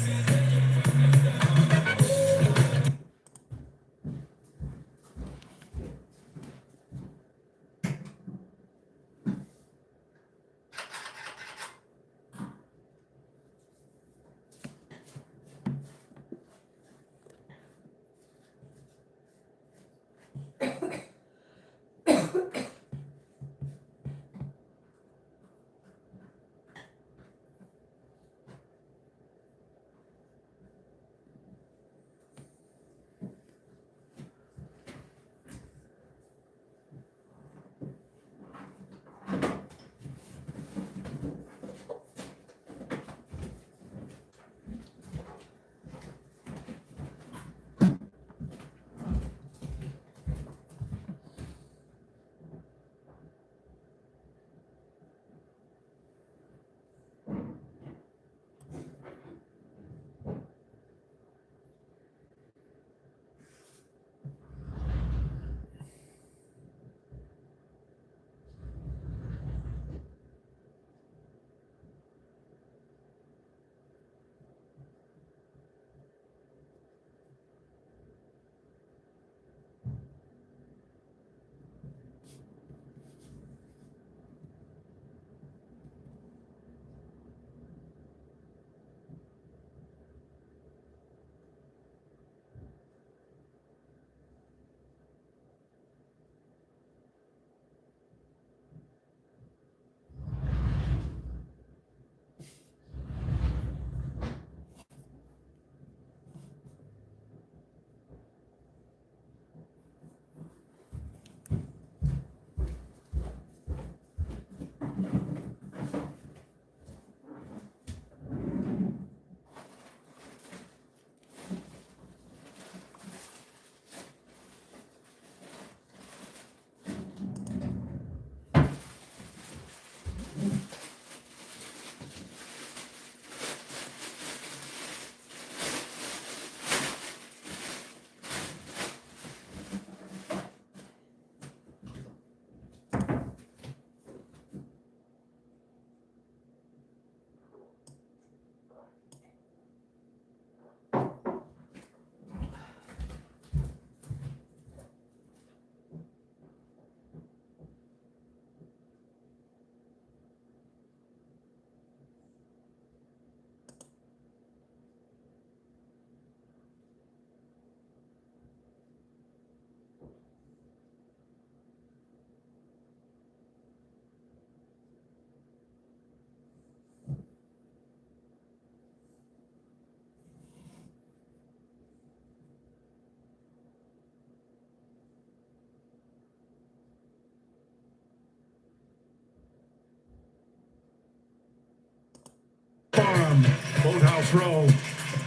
row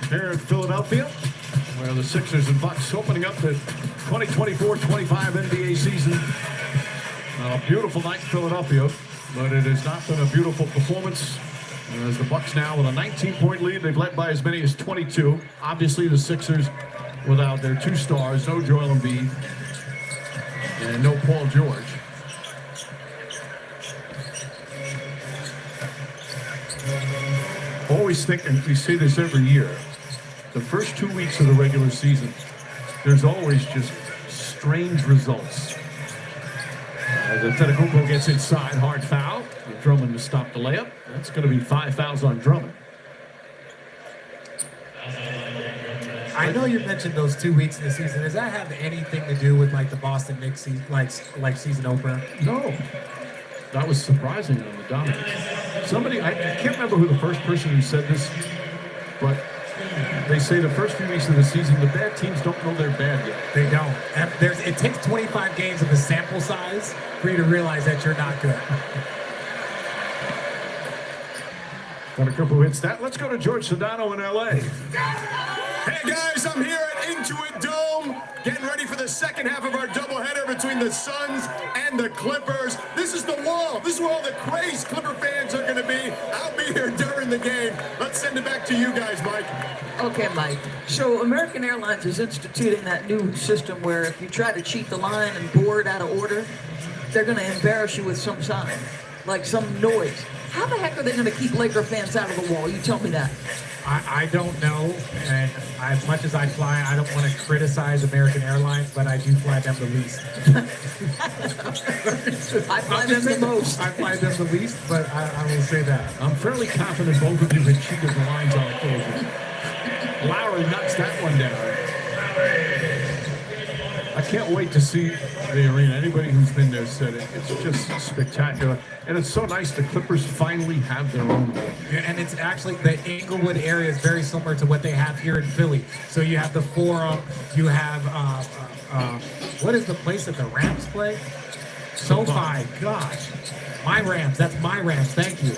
here in Philadelphia, where the Sixers and Bucks opening up the 2024-25 NBA season. A beautiful night in Philadelphia, but it has not been a beautiful performance. As the Bucks now with a 19-point lead, they've led by as many as 22. Obviously, the Sixers without their two stars, no Joel Embiid and no Paul George. Always think, and we say this every year, the first 2 weeks of the regular season, there's always just strange results. As Antetokounmpo gets inside, hard foul. Drummond to stop the layup. That's going to be 5 fouls on Drummond. I know you mentioned those 2 weeks in the season. Does that have anything to do with like the Boston Knicks season opener? No. That was surprising on the dominance. Somebody, I can't remember who the first person who said this, but they say the first few weeks of the season, the bad teams don't know they're bad yet. They don't. It takes 25 games of a sample size for you to realize that you're not good. Got a couple hits that. Let's go to George Sedano in LA. Hey guys, I'm here at Intuit Dome, getting ready for the second half of our doubleheader between the Suns and the Clippers. This is the wall. This is where all the crazy Clipper fans are going to be. I'll be here during the game. Let's send it back to you guys, Mike. Okay, Mike. So American Airlines is instituting that new system where if you try to cheat the line and board out of order, they're going to embarrass you with some sign, like some noise. How the heck are they going to keep Laker fans out of the wall? You tell me that. I don't know, and as much as I fly, I don't want to criticize American Airlines, but I do fly them the least. I fly them the most. I fly them the least, but I will say that. I'm fairly confident both of you had cheated the lines on occasion. Lowry knocks that one down. I can't wait to see the arena. Anybody who's been there said it. It's just spectacular. And it's so nice the Clippers finally have their own wall. Yeah, and it's actually, the Inglewood area is very similar to what they have here in Philly. So you have the Forum, you have, what is the place that the Rams play? SoFi, gosh. My Rams, that's my Rams, thank you.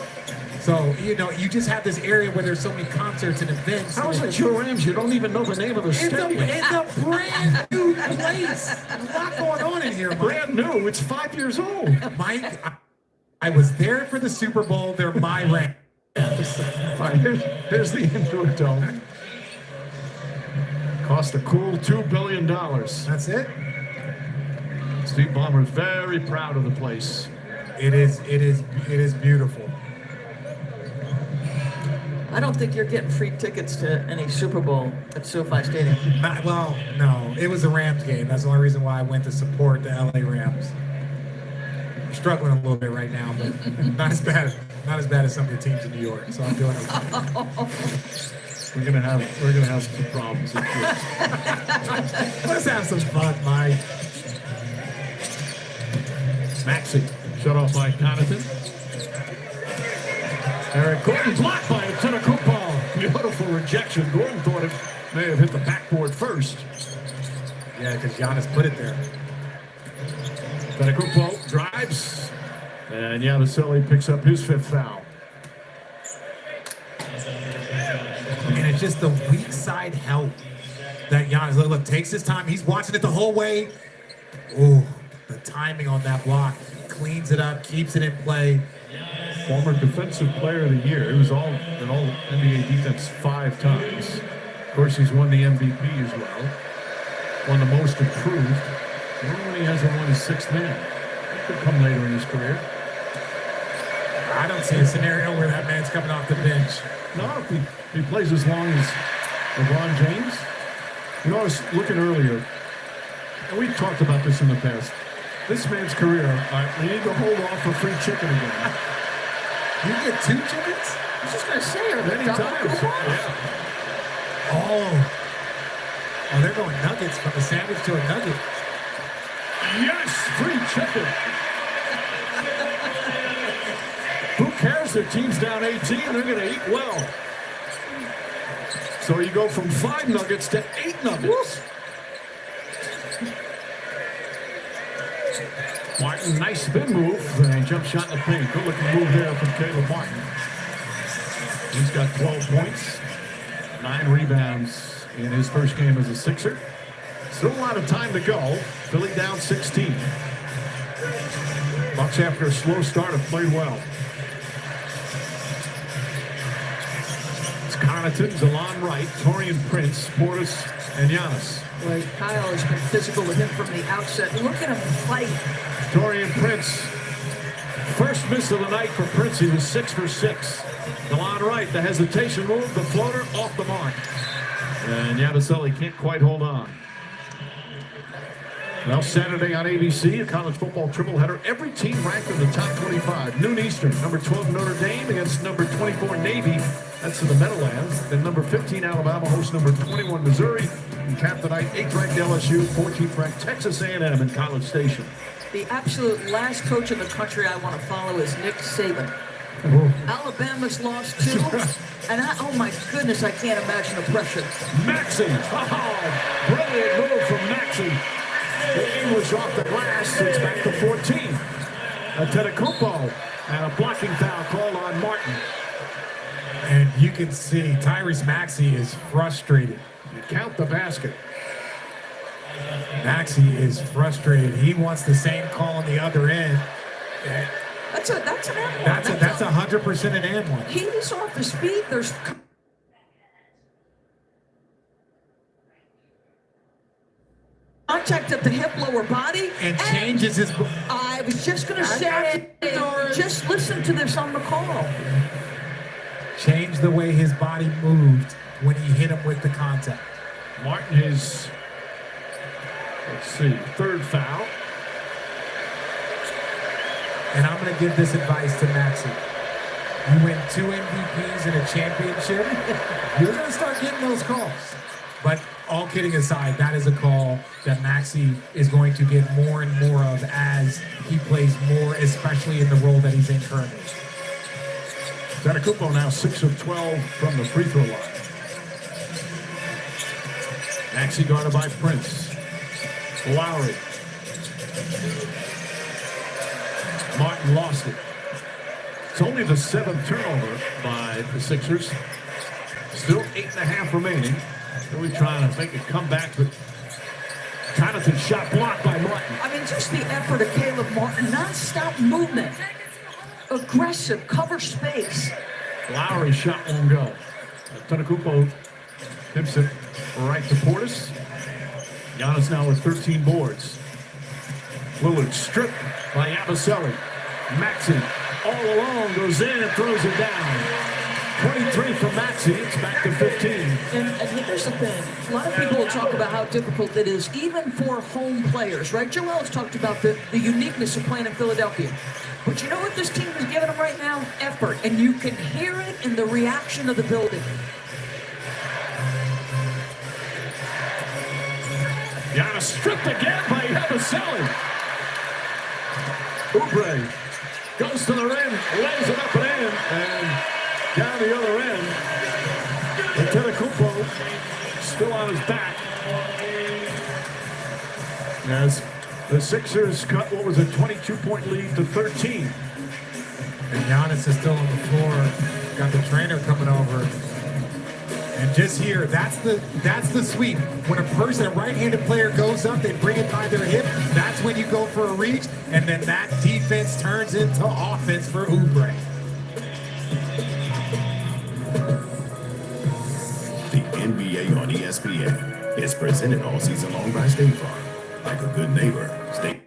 So, you know, you just have this area where there's so many concerts and events. How is it your Rams? You don't even know the name of the stadium. It's a brand new place. There's a lot going on in here, Mike. Brand new. It's 5 years old. Mike, I was there for the Super Bowl. They're my Rams. Fine, here's the Intuit Dome. Cost a cool $2 billion. That's it? Steve Ballmer is very proud of the place. It is beautiful. I don't think you're getting free tickets to any Super Bowl at SoFi Stadium. Well, no. It was a Rams game. That's the only reason why I went to support the LA Rams. I'm struggling a little bit right now, but not as bad as some of the teams in New York. So I'm doing okay. We're gonna have some problems. Let's have some fun, Mike. Maxey shut off by Connaughton. Eric Gordon blocked by Antetokounmpo. Beautiful rejection. Gordon thought it may have hit the backboard first. Yeah, because Giannis put it there. Antetokounmpo drives, and Giannis picks up his 5th foul. And it's just the weak side help that Giannis look takes his time. He's watching it the whole way. Ooh, the timing on that block, cleans it up, keeps it in play. Former Defensive Player of the Year. He was all NBA defense 5 times. Of course, he's won the MVP as well. Won the most improved. He only hasn't won his 6th man. That could come later in his career. I don't see a scenario where that man's coming off the bench. No, if he plays as long as LeBron James. You know, I was looking earlier, and we've talked about this in the past. This man's career, we need to hold off for free chicken again. You get 2 chickens? I was just going to say it many times. Yeah. Oh, they're going nuggets from a sandwich to a nugget. Yes, free chicken. Who cares? Their team's down 18. They're going to eat well. So you go from 5 nuggets to 8 nuggets. Martin, nice spin move. Jump shot in the paint. Good looking move there from Caleb Martin. He's got 12 points. 9 rebounds in his first game as a Sixer. Still a lot of time to go. Philly down 16. Bucks, after a slow start, have played well. It's Connaughton, Delon Wright, Torian Prince, Portis, and Giannis. Well, Kyle has been physical with him from the outset. Look at him fight. Torian Prince, first miss of the night for Prince. He was 6 for 6. Delon Wright, the hesitation move, the floater off the mark. And Yabusele can't quite hold on. Well, Saturday on ABC, a college football triple header. Every team ranked in the top 25. Noon Eastern, number 12 Notre Dame against number 24 Navy. That's in the Meadowlands. Then number 15 Alabama hosts number 21 Missouri. And cap the night, 8th ranked LSU, 14th ranked Texas A&M in College Station. The absolute last coach in the country I want to follow is Nick Saban. Alabama's lost 2. And oh my goodness, I can't imagine the pressure. Maxey, oh, brilliant move from Maxey. The English off the glass, it's back to 14. Antetokounmpo, and a blocking foul called on Martin. And you can see Tyrese Maxey is frustrated. You count the basket. Maxey is frustrated. He wants the same call on the other end. That's an and one. That's 100% an and one. He's off his feet. There's contact at the hip, lower body, and changes his. I was just going to say, just listen to this on the call. Changed the way his body moved when he hit him with the contact. Martin is, let's see, 3rd foul. And I'm going to give this advice to Maxey. You win 2 MVPs in a championship, you're going to start getting those calls. But all kidding aside, that is a call that Maxey is going to get more and more of as he plays more, especially in the role that he's in currently. Antetokounmpo now 6 of 12 from the free throw line. Maxey guarded by Prince. Lowry. Martin lost it. It's only the 7th turnover by the Sixers. Still 8.5 remaining. Really trying to make a comeback, but Connaughton shot blocked by Martin. I mean, just the effort of Caleb Martin, non-stop movement, aggressive, cover space. Lowry shot won't go. Antetokounmpo tips it right to Portis. Giannis now with 13 boards. Lillard stripped by Yabusele. Maxey all alone goes in and throws it down. 23 for Maxey. It's back to 15. And here's the thing. A lot of people will talk about how difficult it is, even for home players, right? Joel has talked about the uniqueness of playing in Philadelphia. But you know what this team is giving them right now? Effort. And you can hear it in the reaction of the building. Giannis stripped again by Yabusele. Oubre goes to the rim, lays it up and in, and down the other end. Antetokounmpo still on his back. As the Sixers cut what was a 22-point lead to 13. And Giannis is still on the floor. Got the trainer coming over. And just here, that's the sweep. When a right-handed player goes up, they bring it by their hip. That's when you go for a reach, and then that defense turns into offense for Oubre. The NBA on ESPN is presented all season long by State Farm. Like a good neighbor, State.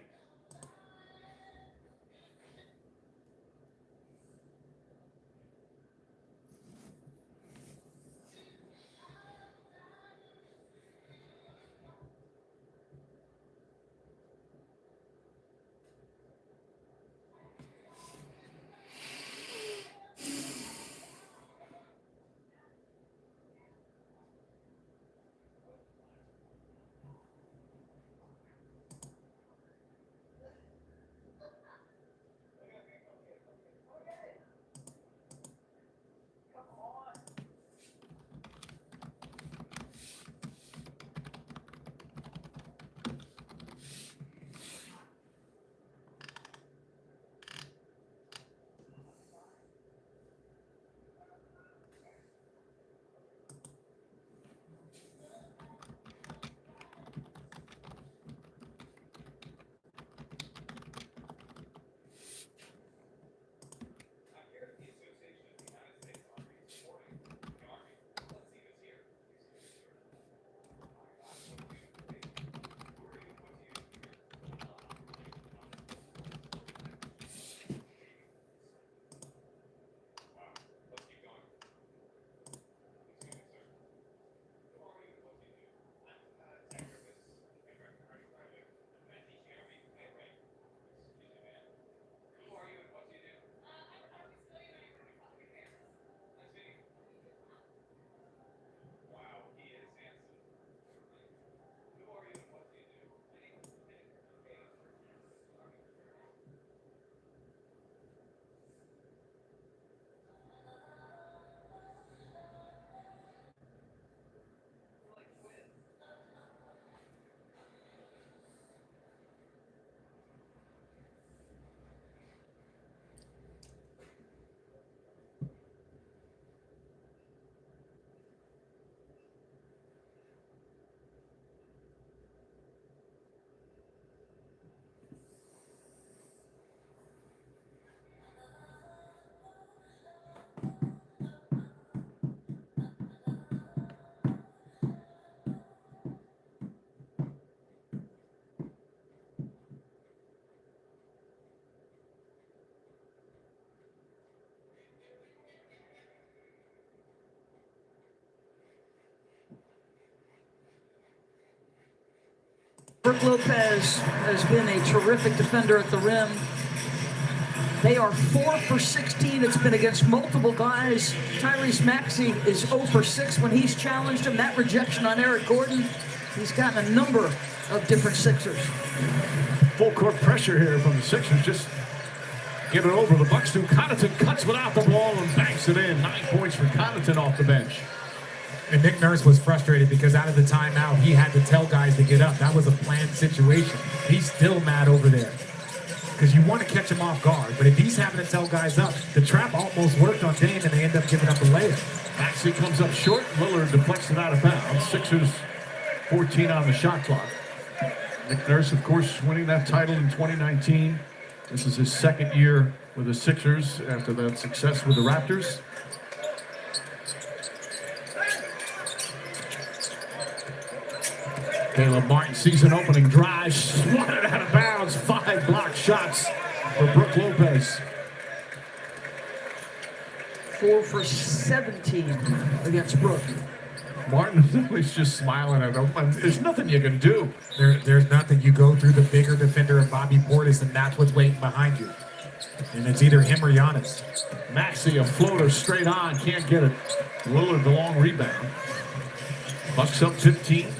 Brook Lopez has been a terrific defender at the rim. They are 4 for 16. It's been against multiple guys. Tyrese Maxey is 0 for 6 when he's challenged him. That rejection on Eric Gordon, he's gotten a number of different Sixers. Full court pressure here from the Sixers. Just get it over. The Bucks do. Connaughton cuts without the ball and banks it in. 9 points for Connaughton off the bench. And Nick Nurse was frustrated because out of the timeout, he had to tell guys to get up. That was a planned situation. He's still mad over there because you want to catch him off guard. But if he's having to tell guys up, the trap almost worked on Dame, and they end up giving up a layup. Maxey comes up short. Lillard deflects it out of bounds. Sixers 14 on the shot clock. Nick Nurse, of course, winning that title in 2019. This is his second year with the Sixers after that success with the Raptors. Caleb Martin sees an opening drive, swatted out of bounds. 5 block shots for Brook Lopez. 4 for 17 against Brook. Martin is just smiling at him. There's nothing you can do. There's nothing. You go through the bigger defender of Bobby Portis, and that's what's waiting behind you. And it's either him or Giannis. Maxey, a floater straight on, can't get it. Lillard, the long rebound. Bucks up 15.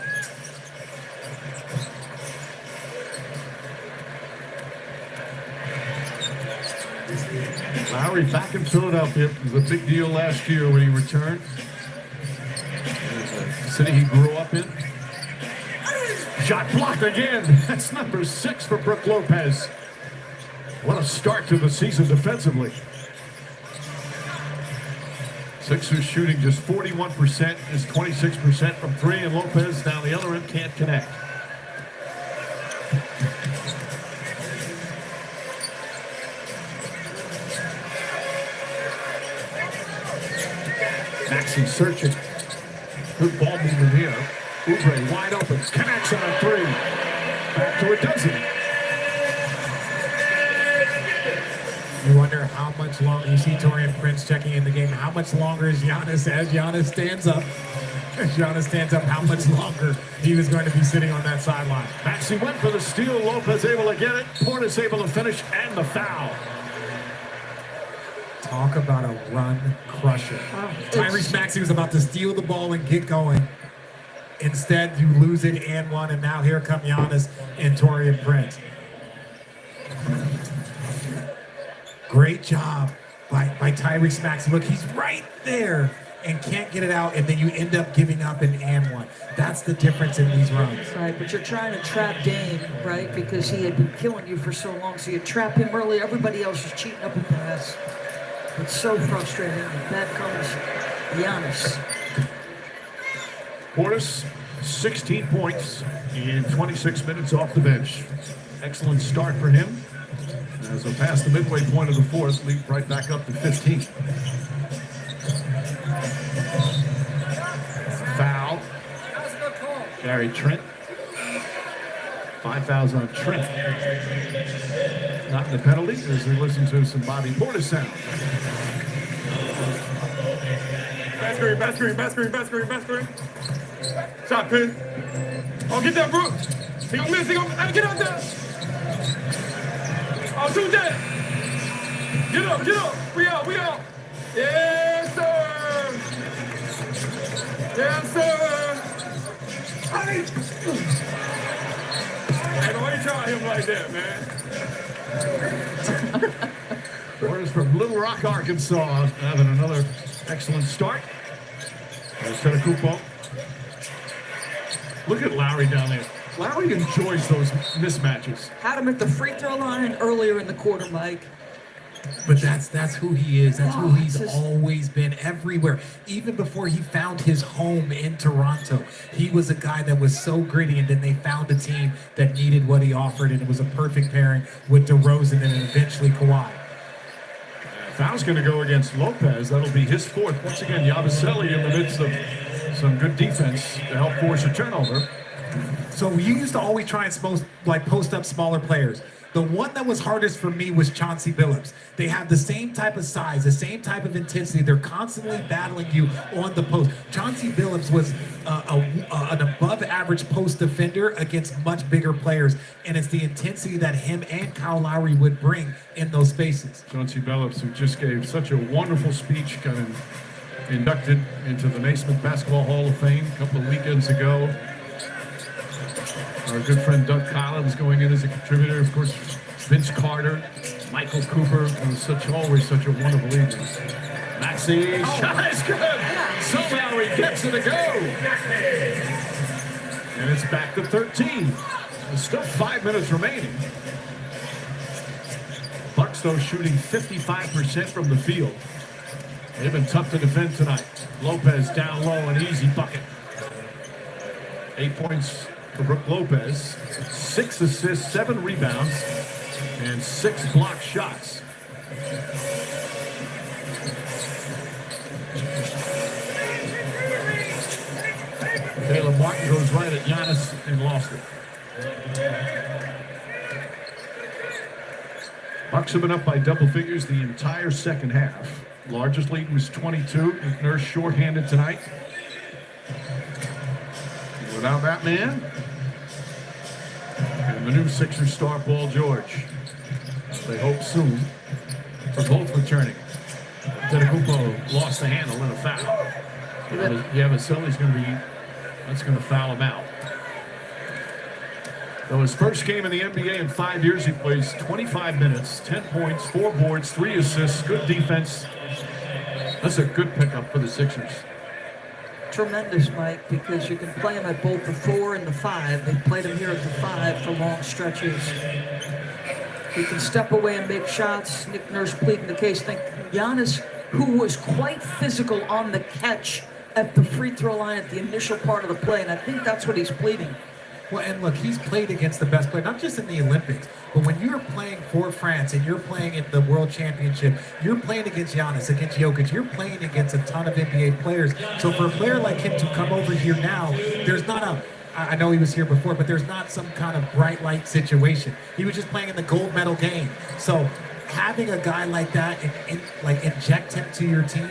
Lowry back in Philadelphia. It was a big deal last year when he returned. The city he grew up in. Shot blocked again. That's number 6 for Brook Lopez. What a start to the season defensively. Sixers shooting just 41%, is 26% from 3, and Lopez down the other end can't connect. Maxey searching. Good ball movement here. Oubre wide open. Connects on a 3. Back to a dozen. You wonder how much longer, you see Taurean Prince checking in the game, how much longer is Giannis, as Giannis stands up, how much longer he was going to be sitting on that sideline. Maxey went for the steal. Lopez able to get it. Portis able to finish, and the foul. Talk about a run crusher. Tyrese Maxey was about to steal the ball and get going. Instead, you lose it and one, and now here come Giannis and Taurean Prince. Great job by Tyrese Maxey. Look, he's right there and can't get it out, and then you end up giving up an and one. That's the difference in these runs. Right, but you're trying to trap Dame, right? Because he had been killing you for so long, so you trap him early. Everybody else is cheating up a pass. It's so frustrating. That comes Giannis. Portis, 16 points in 26 minutes off the bench. Excellent start for him. As we pass the midway point of the fourth, leap right back up to 15. Foul. Gary Trent. 5 fouls on Trent. Not in the penalty as we listen to some Bobby Portis sound. Back screen. Shot pin. Oh, get that, Brook. He gonna miss. Get out there. Oh, shoot that. Get up. We out. Yes, sir. Hey, why you try him like that, man? Portis from Little Rock, Arkansas, having another excellent start. There's Tetakupo. Look at Lowry down there. Lowry enjoys those mismatches. Had him at the free throw line earlier in the quarter, Mike. But that's who he is. That's who he's always been everywhere. Even before he found his home in Toronto, he was a guy that was so gritty, and then they found a team that needed what he offered, and it was a perfect pairing with DeRozan and eventually Kawhi. Foul's going to go against Lopez. That'll be his 4th. Once again, Yabusele in the midst of some good defense to help force a turnover. So you used to always try and post up smaller players. The one that was hardest for me was Chauncey Billups. They have the same type of size, the same type of intensity. They're constantly battling you on the post. Chauncey Billups was an above-average post defender against much bigger players, and it's the intensity that him and Kyle Lowry would bring in those spaces. Chauncey Billups, who just gave such a wonderful speech, got inducted into the Naismith Basketball Hall of Fame a couple of weekends ago. Our good friend Doug Collins going in as a contributor. Of course, Vince Carter, Michael Cooper. It was always such a wonderful evening. Maxey, shot is good. Somehow he gets it to go. And it's back to 13. There's still 5 minutes remaining. Bucks, though, shooting 55% from the field. They've been tough to defend tonight. Lopez down low, an easy bucket. 8 points for Brook Lopez. 6 assists, 7 rebounds, and 6 blocked shots. Caleb Martin goes right at Giannis and lost it. Bucks have been up by double figures the entire second half. Largest lead was 22. Nurse shorthanded tonight. Without that man, and the new Sixers star Paul George. They hope soon for both returning. Tedekupo lost the handle in a foul. Yabusele's that's going to foul him out. So his first game in the NBA in 5 years, he plays 25 minutes, 10 points, 4 boards, 3 assists, good defense. That's a good pickup for the Sixers. Tremendous, Mike, because you can play him at both the 4 and the 5. They've played him here at the 5 for long stretches. He can step away and make shots. Nick Nurse pleading the case. Think Giannis, who was quite physical on the catch at the free throw line at the initial part of the play, and I think that's what he's pleading. Well, and look, he's played against the best player, not just in the Olympics, but when you're playing for France and you're playing in the World Championship, you're playing against Giannis, against Jokic, you're playing against a ton of NBA players. So for a player like him to come over here now, there's not I know he was here before, but there's not some kind of bright light situation. He was just playing in the gold medal game. So having a guy like that inject him to your team,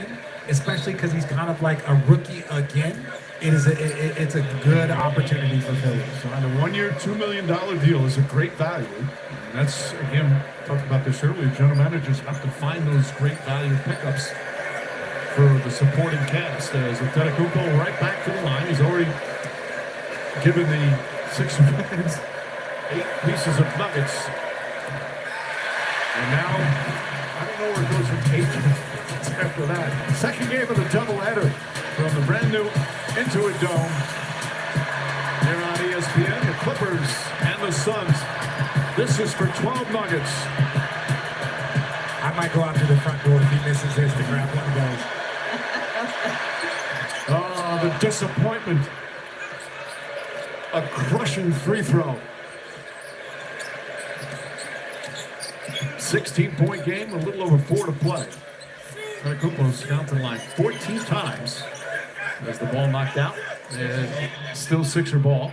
especially because he's kind of like a rookie again, it's a good opportunity for Philly. So on a 1-year, $2 million deal is a great value. And that's, again, talked about this earlier, general managers have to find those great value pickups for the supporting cast. As Tedekupo right back to the line. He's already given the Sixers fans 8 pieces of nuggets. And now, I don't know where it goes from Cajun after that. Second game of the doubleheader from the brand new Intuit Dome. Here on ESPN, the Clippers and the Suns. This is for 12 nuggets. I might go out to the front door if he misses this to grab one of those. Oh, the disappointment. A crushing free throw. 16-point game, a little over 4 to play. Tedekupo's counting line 14 times as the ball knocked out. And still Sixer ball.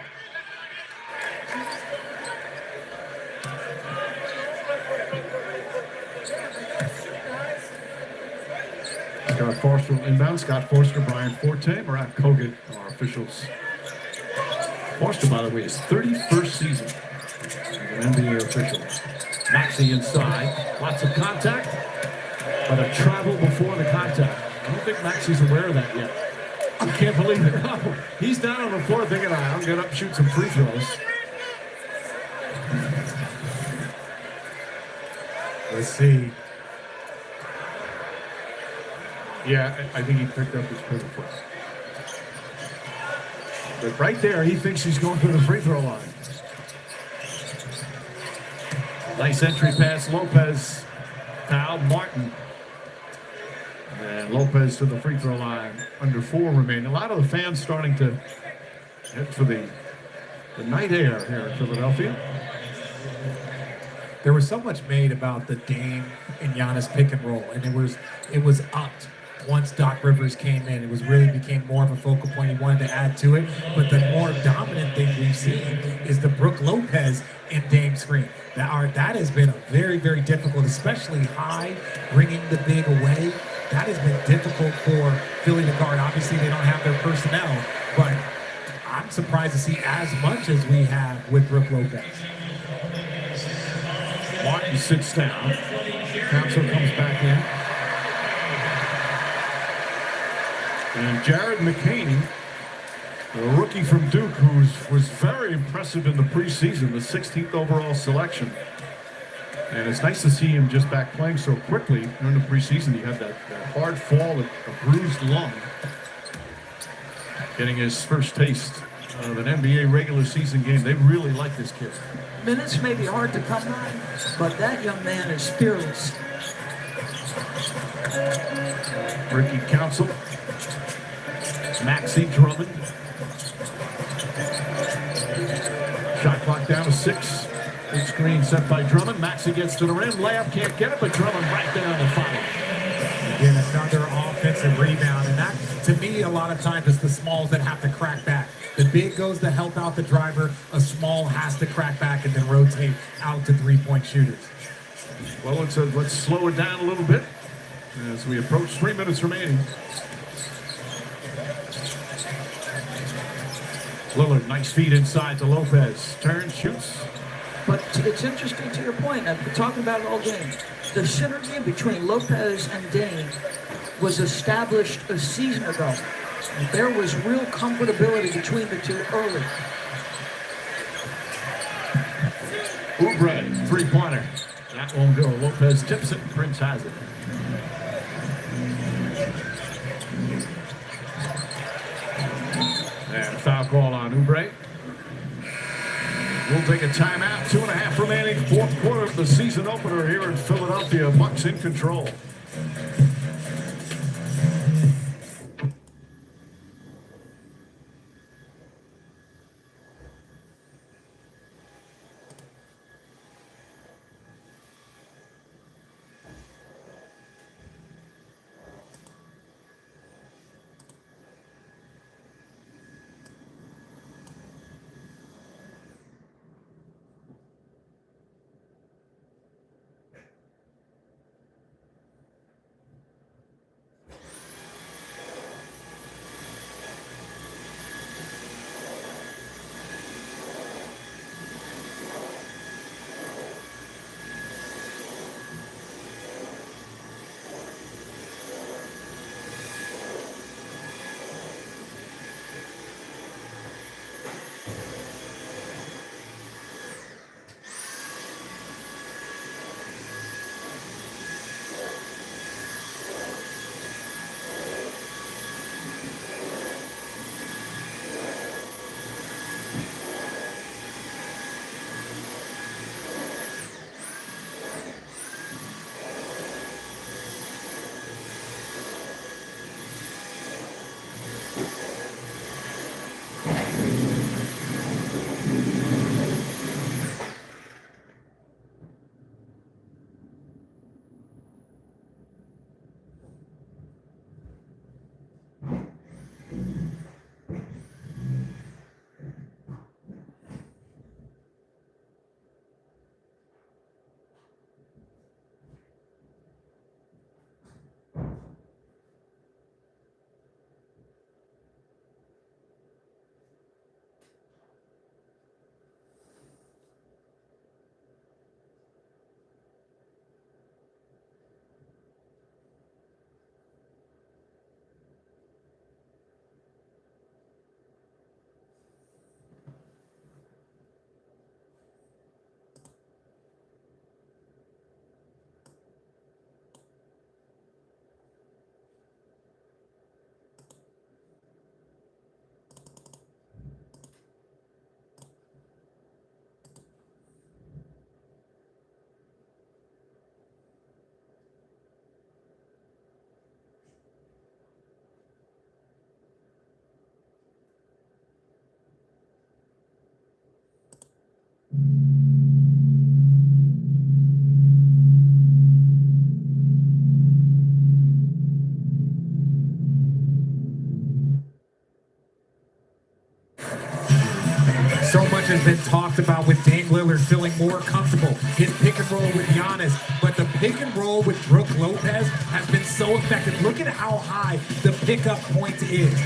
Scott Forster inbound. Scott Forster, Brian Forte, Marat Kogut, our officials. Forster, by the way, is 31st season as an NBA official. Maxey inside. Lots of contact, but a travel before the contact. I don't think Maxey's aware of that yet. I can't believe it. No, he's down on the floor thinking, I'll get up and shoot some free throws. Let's see. Yeah, I think he picked up his pivot foot. But right there, he thinks he's going to the free throw line. Nice entry pass, Lopez. Foul, Martin. And Lopez to the free throw line. Under 4 remaining. A lot of the fans starting to head for the night air here in Philadelphia. There was so much made about the Dame and Giannis pick and roll, and it was upped once Doc Rivers came in. It was really became more of a focal point. He wanted to add to it. But the more dominant thing we've seen is the Brook Lopez and Dame screen. That has been very, very difficult, especially high, bringing the big away. That has been difficult for Philly to guard. Obviously, they don't have their personnel, but I'm surprised to see as much as we have with Brook Lopez. Martin sits down. Council comes back in. And Jared McCaney, a rookie from Duke, who was very impressive in the preseason, the 16th overall selection. And it's nice to see him just back playing so quickly. During the preseason, he had that hard fall, a bruised lung. Getting his first taste of an NBA regular season game. They really like this kid. Minutes may be hard to come by, but that young man is fearless. Ricky Council. Maxie Drummond. Shot clock down to 6. Big screen set by Drummond. Maxie gets to the rim. Layup can't get it, but Drummond right there on the follow. Again, another offensive rebound. And that, to me, a lot of times it's the smalls that have to crack back. The big goes to help out the driver. A small has to crack back and then rotate out to three-point shooters. Well, let's slow it down a little bit as we approach 3 minutes remaining. Lillard, nice feed inside to Lopez. Turns, shoots. But it's interesting to your point. I've been talking about it all game. The synergy between Lopez and Dame was established a season ago. And there was real comfortability between the two early. Oubre, three-pointer. That won't go. Lopez tips it. Prince has it. And a foul call on Oubre. We'll take a timeout. 2.5 remaining. Fourth quarter of the season opener here in Philadelphia. Bucks in control. So much has been talked about with Dame Lillard feeling more comfortable. His pick and roll with Giannis, but the pick and roll with Brook Lopez has been so effective. Look at how high the pickup point is.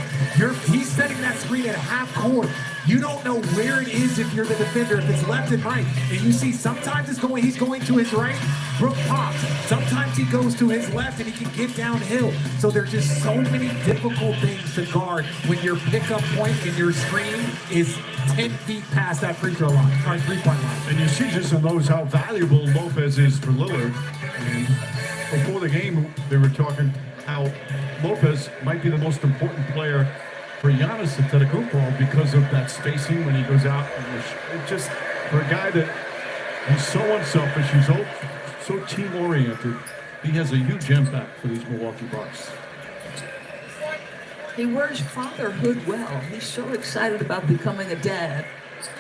He's setting that screen at half court. You don't know where it is if you're the defender, if it's left and right. And you see sometimes he's going to his right, Brook pops. Sometimes he goes to his left and he can get downhill. So there's just so many difficult things to guard when your pickup point and your screen is 10 feet past that free throw line, or 3-point line. And you see just in those how valuable Lopez is for Lillard. And before the game, they were talking how Lopez might be the most important player for Giannis Antetokounmpo because of that spacing when he goes out. And just for a guy that he's so unselfish, he's so team-oriented, he has a huge impact for these Milwaukee Bucks. He wears fatherhood well. He's so excited about becoming a dad.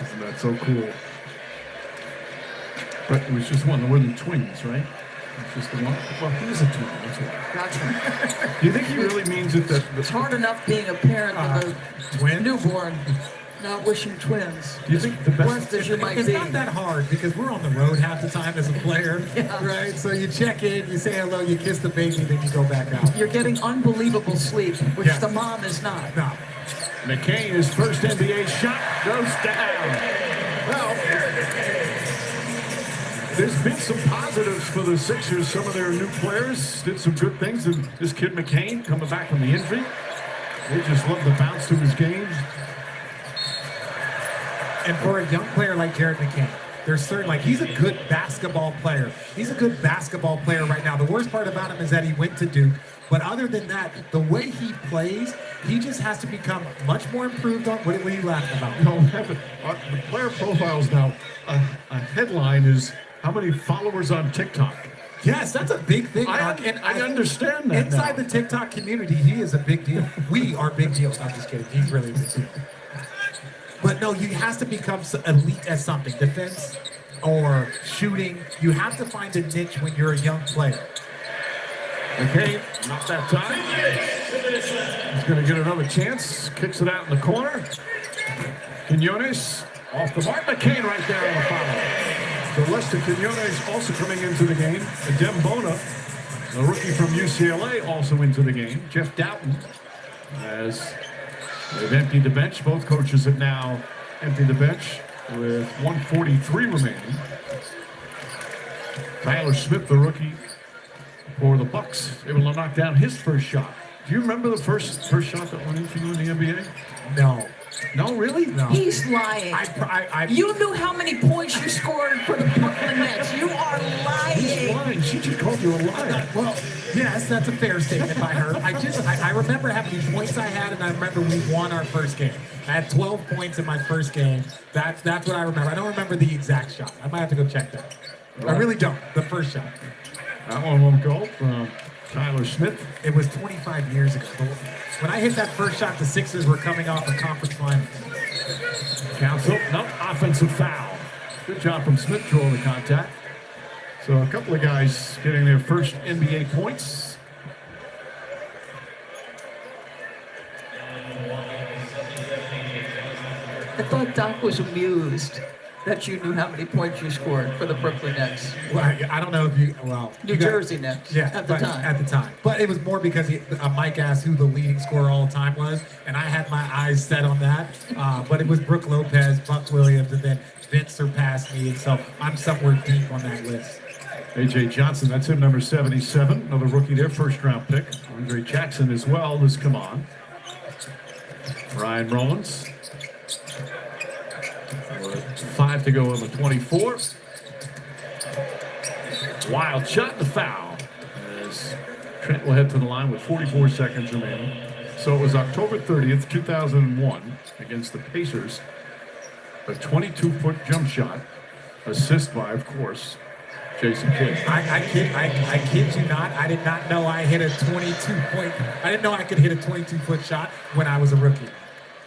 Isn't that so cool? But it was just one. There weren't twins, right? It's just the one. Well, he's a twin. That's why. Gotcha. Do you think he really means it? That It's hard enough being a parent of a newborn, not wishing twins. Do you think the best? Blessed as you might It's be. not that hard because we're on the road half the time as a player, right? So you check in, you say hello, you kiss the baby, then you go back out. You're getting unbelievable sleep, which Yeah. the mom is not. No. McCain, his first NBA shot goes down. Well, there's been some positives for the Sixers. Some of their new players did some good things, and this kid McCain coming back from the injury, they just love the bounce to his game. And for a young player like Jared McCain, there's certain, he's a good basketball player. He's a good basketball player right now. The worst part about him is that he went to Duke. But other than that, the way he plays, he just has to become much more improved on. What are you laughing about? No, the player profiles now, a headline is how many followers on TikTok. Yes, that's a big thing. I understand that Inside now. the TikTok community, he is a big deal. We are big deals. I'm just kidding. He's really a big deal. But no, you have to become elite at something. Defense or shooting. You have to find a niche when you're a young player. Okay, not that time. He's going to get another chance. Kicks it out in the corner. Quinones off the mark. McCain right there on the foul. So Lester Quinones also coming into the game. Adem Bona, the rookie from UCLA, also into the game. Jeff Doughton, as they've emptied the bench. Both coaches have now emptied the bench with 1:43 remaining. Tyler Smith, the rookie for the Bucks, able to knock down his first shot. Do you remember the first shot that went in for you in the NBA? No. No, really? No. He's lying. You knew how many points you scored for the Brooklyn Nets. You are lying. He's lying. She just called you a liar. Well, yes, that's a fair statement by her. I remember how many points I had, and I remember we won our first game. I had 12 points in my first game. That's what I remember. I don't remember the exact shot. I might have to go check that. I really don't. The first shot. That one won't go from Tyler Smith. It was 25 years ago. When I hit that first shot, the Sixers were coming off a conference finals. Counts up. No, offensive foul. Good job from Smith drawing the contact. So a couple of guys getting their first NBA points. I thought Doc was amused that you knew how many points you scored for the Brooklyn Nets. Well, I don't know if you, New Jersey Nets, at the time. At the time. But it was more because Mike asked who the leading scorer all the time was, and I had my eyes set on that. But it was Brook Lopez, Buck Williams, and then Vince surpassed me, and so I'm somewhere deep on that list. A.J. Johnson, that's him, number 77. Another rookie there, first-round pick. Andre Jackson as well has come on. Ryan Rollins. 5 to go on the 24. Wild shot and the foul. As Trent will head to the line with 44 seconds remaining. So it was October 30th, 2001 against the Pacers. A 22-foot jump shot. Assist by, of course, Jason Kidd. I kid you not. I did not know I hit a 22-point. I didn't know I could hit a 22-foot shot when I was a rookie.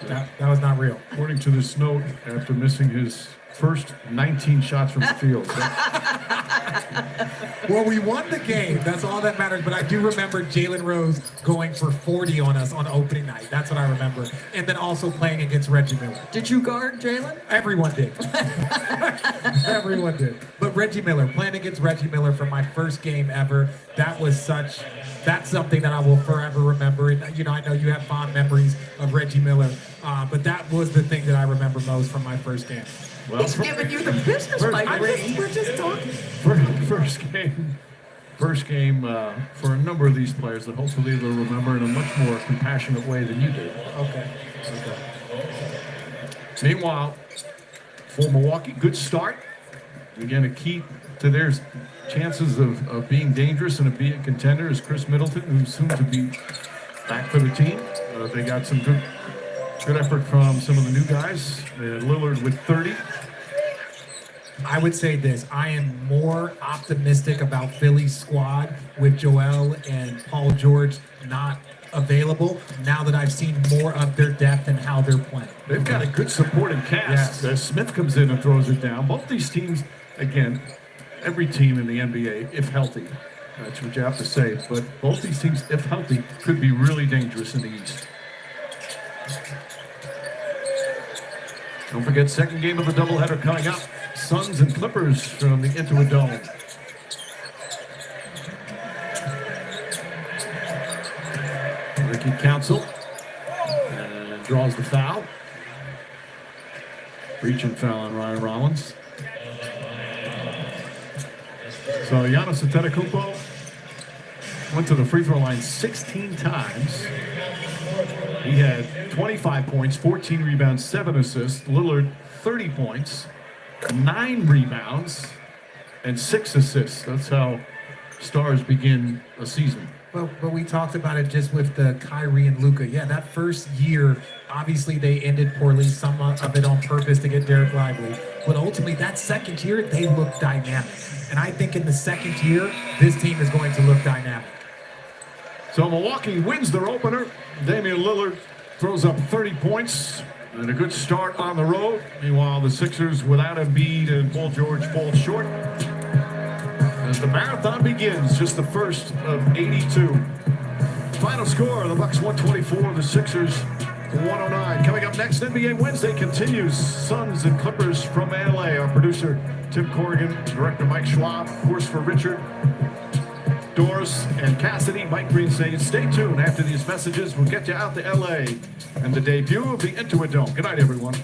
That was not real. According to this note, after missing his first 19 shots from the field. Well, we won the game. That's all that matters. But I do remember Jalen Rose going for 40 on us on opening night. That's what I remember. And then also playing against Reggie Miller. Did you guard Jalen? Everyone did. Everyone did. But Reggie Miller, playing against Reggie Miller for my first game ever, that's something that I will forever remember. And, you know, I know you have fond memories of Reggie Miller, but that was the thing that I remember most from my first game. Well, he's giving you the business, Mike. We're just talking. First game for a number of these players that hopefully they'll remember in a much more compassionate way than you did. Okay. Meanwhile, for Milwaukee, good start. Again, a key to their chances of being dangerous and of being a contender is Chris Middleton, who's soon to be back for the team. They got some good effort from some of the new guys. Lillard with 30. I would say this. I am more optimistic about Philly's squad with Joel and Paul George not available now that I've seen more of their depth and how they're playing. They've got a good supporting cast. Yes. Smith comes in and throws it down. Both these teams, again, every team in the NBA, if healthy, that's what you have to say, but both these teams, if healthy, could be really dangerous in the East. Don't forget, second game of the doubleheader coming up. Suns and Clippers from the Intuit Dome. Ricky Council and draws the foul. Reaching foul on Ryan Rollins. So Giannis Antetokounmpo went to the free throw line 16 times. He had 25 points, 14 rebounds, 7 assists. Lillard, 30 points, 9 rebounds, and 6 assists. That's how stars begin a season. But we talked about it just with the Kyrie and Luka. Yeah, that first year, obviously they ended poorly, some of it on purpose to get Derek Lively. But ultimately, that second year, they looked dynamic. And I think in the second year, this team is going to look dynamic. So Milwaukee wins their opener. Damian Lillard throws up 30 points and a good start on the road. Meanwhile, the Sixers, without Embiid and Paul George, fall short. As the marathon begins, just the first of 82. Final score, the Bucks 124, the Sixers 109. Coming up next, NBA Wednesday continues. Suns and Clippers from LA. Our producer, Tim Corrigan, director Mike Schwab, of course for Richard, Doris, and Cassidy. Mike Green saying, stay tuned. After these messages, we'll get you out to LA and the debut of the Intuit Dome. Good night, everyone.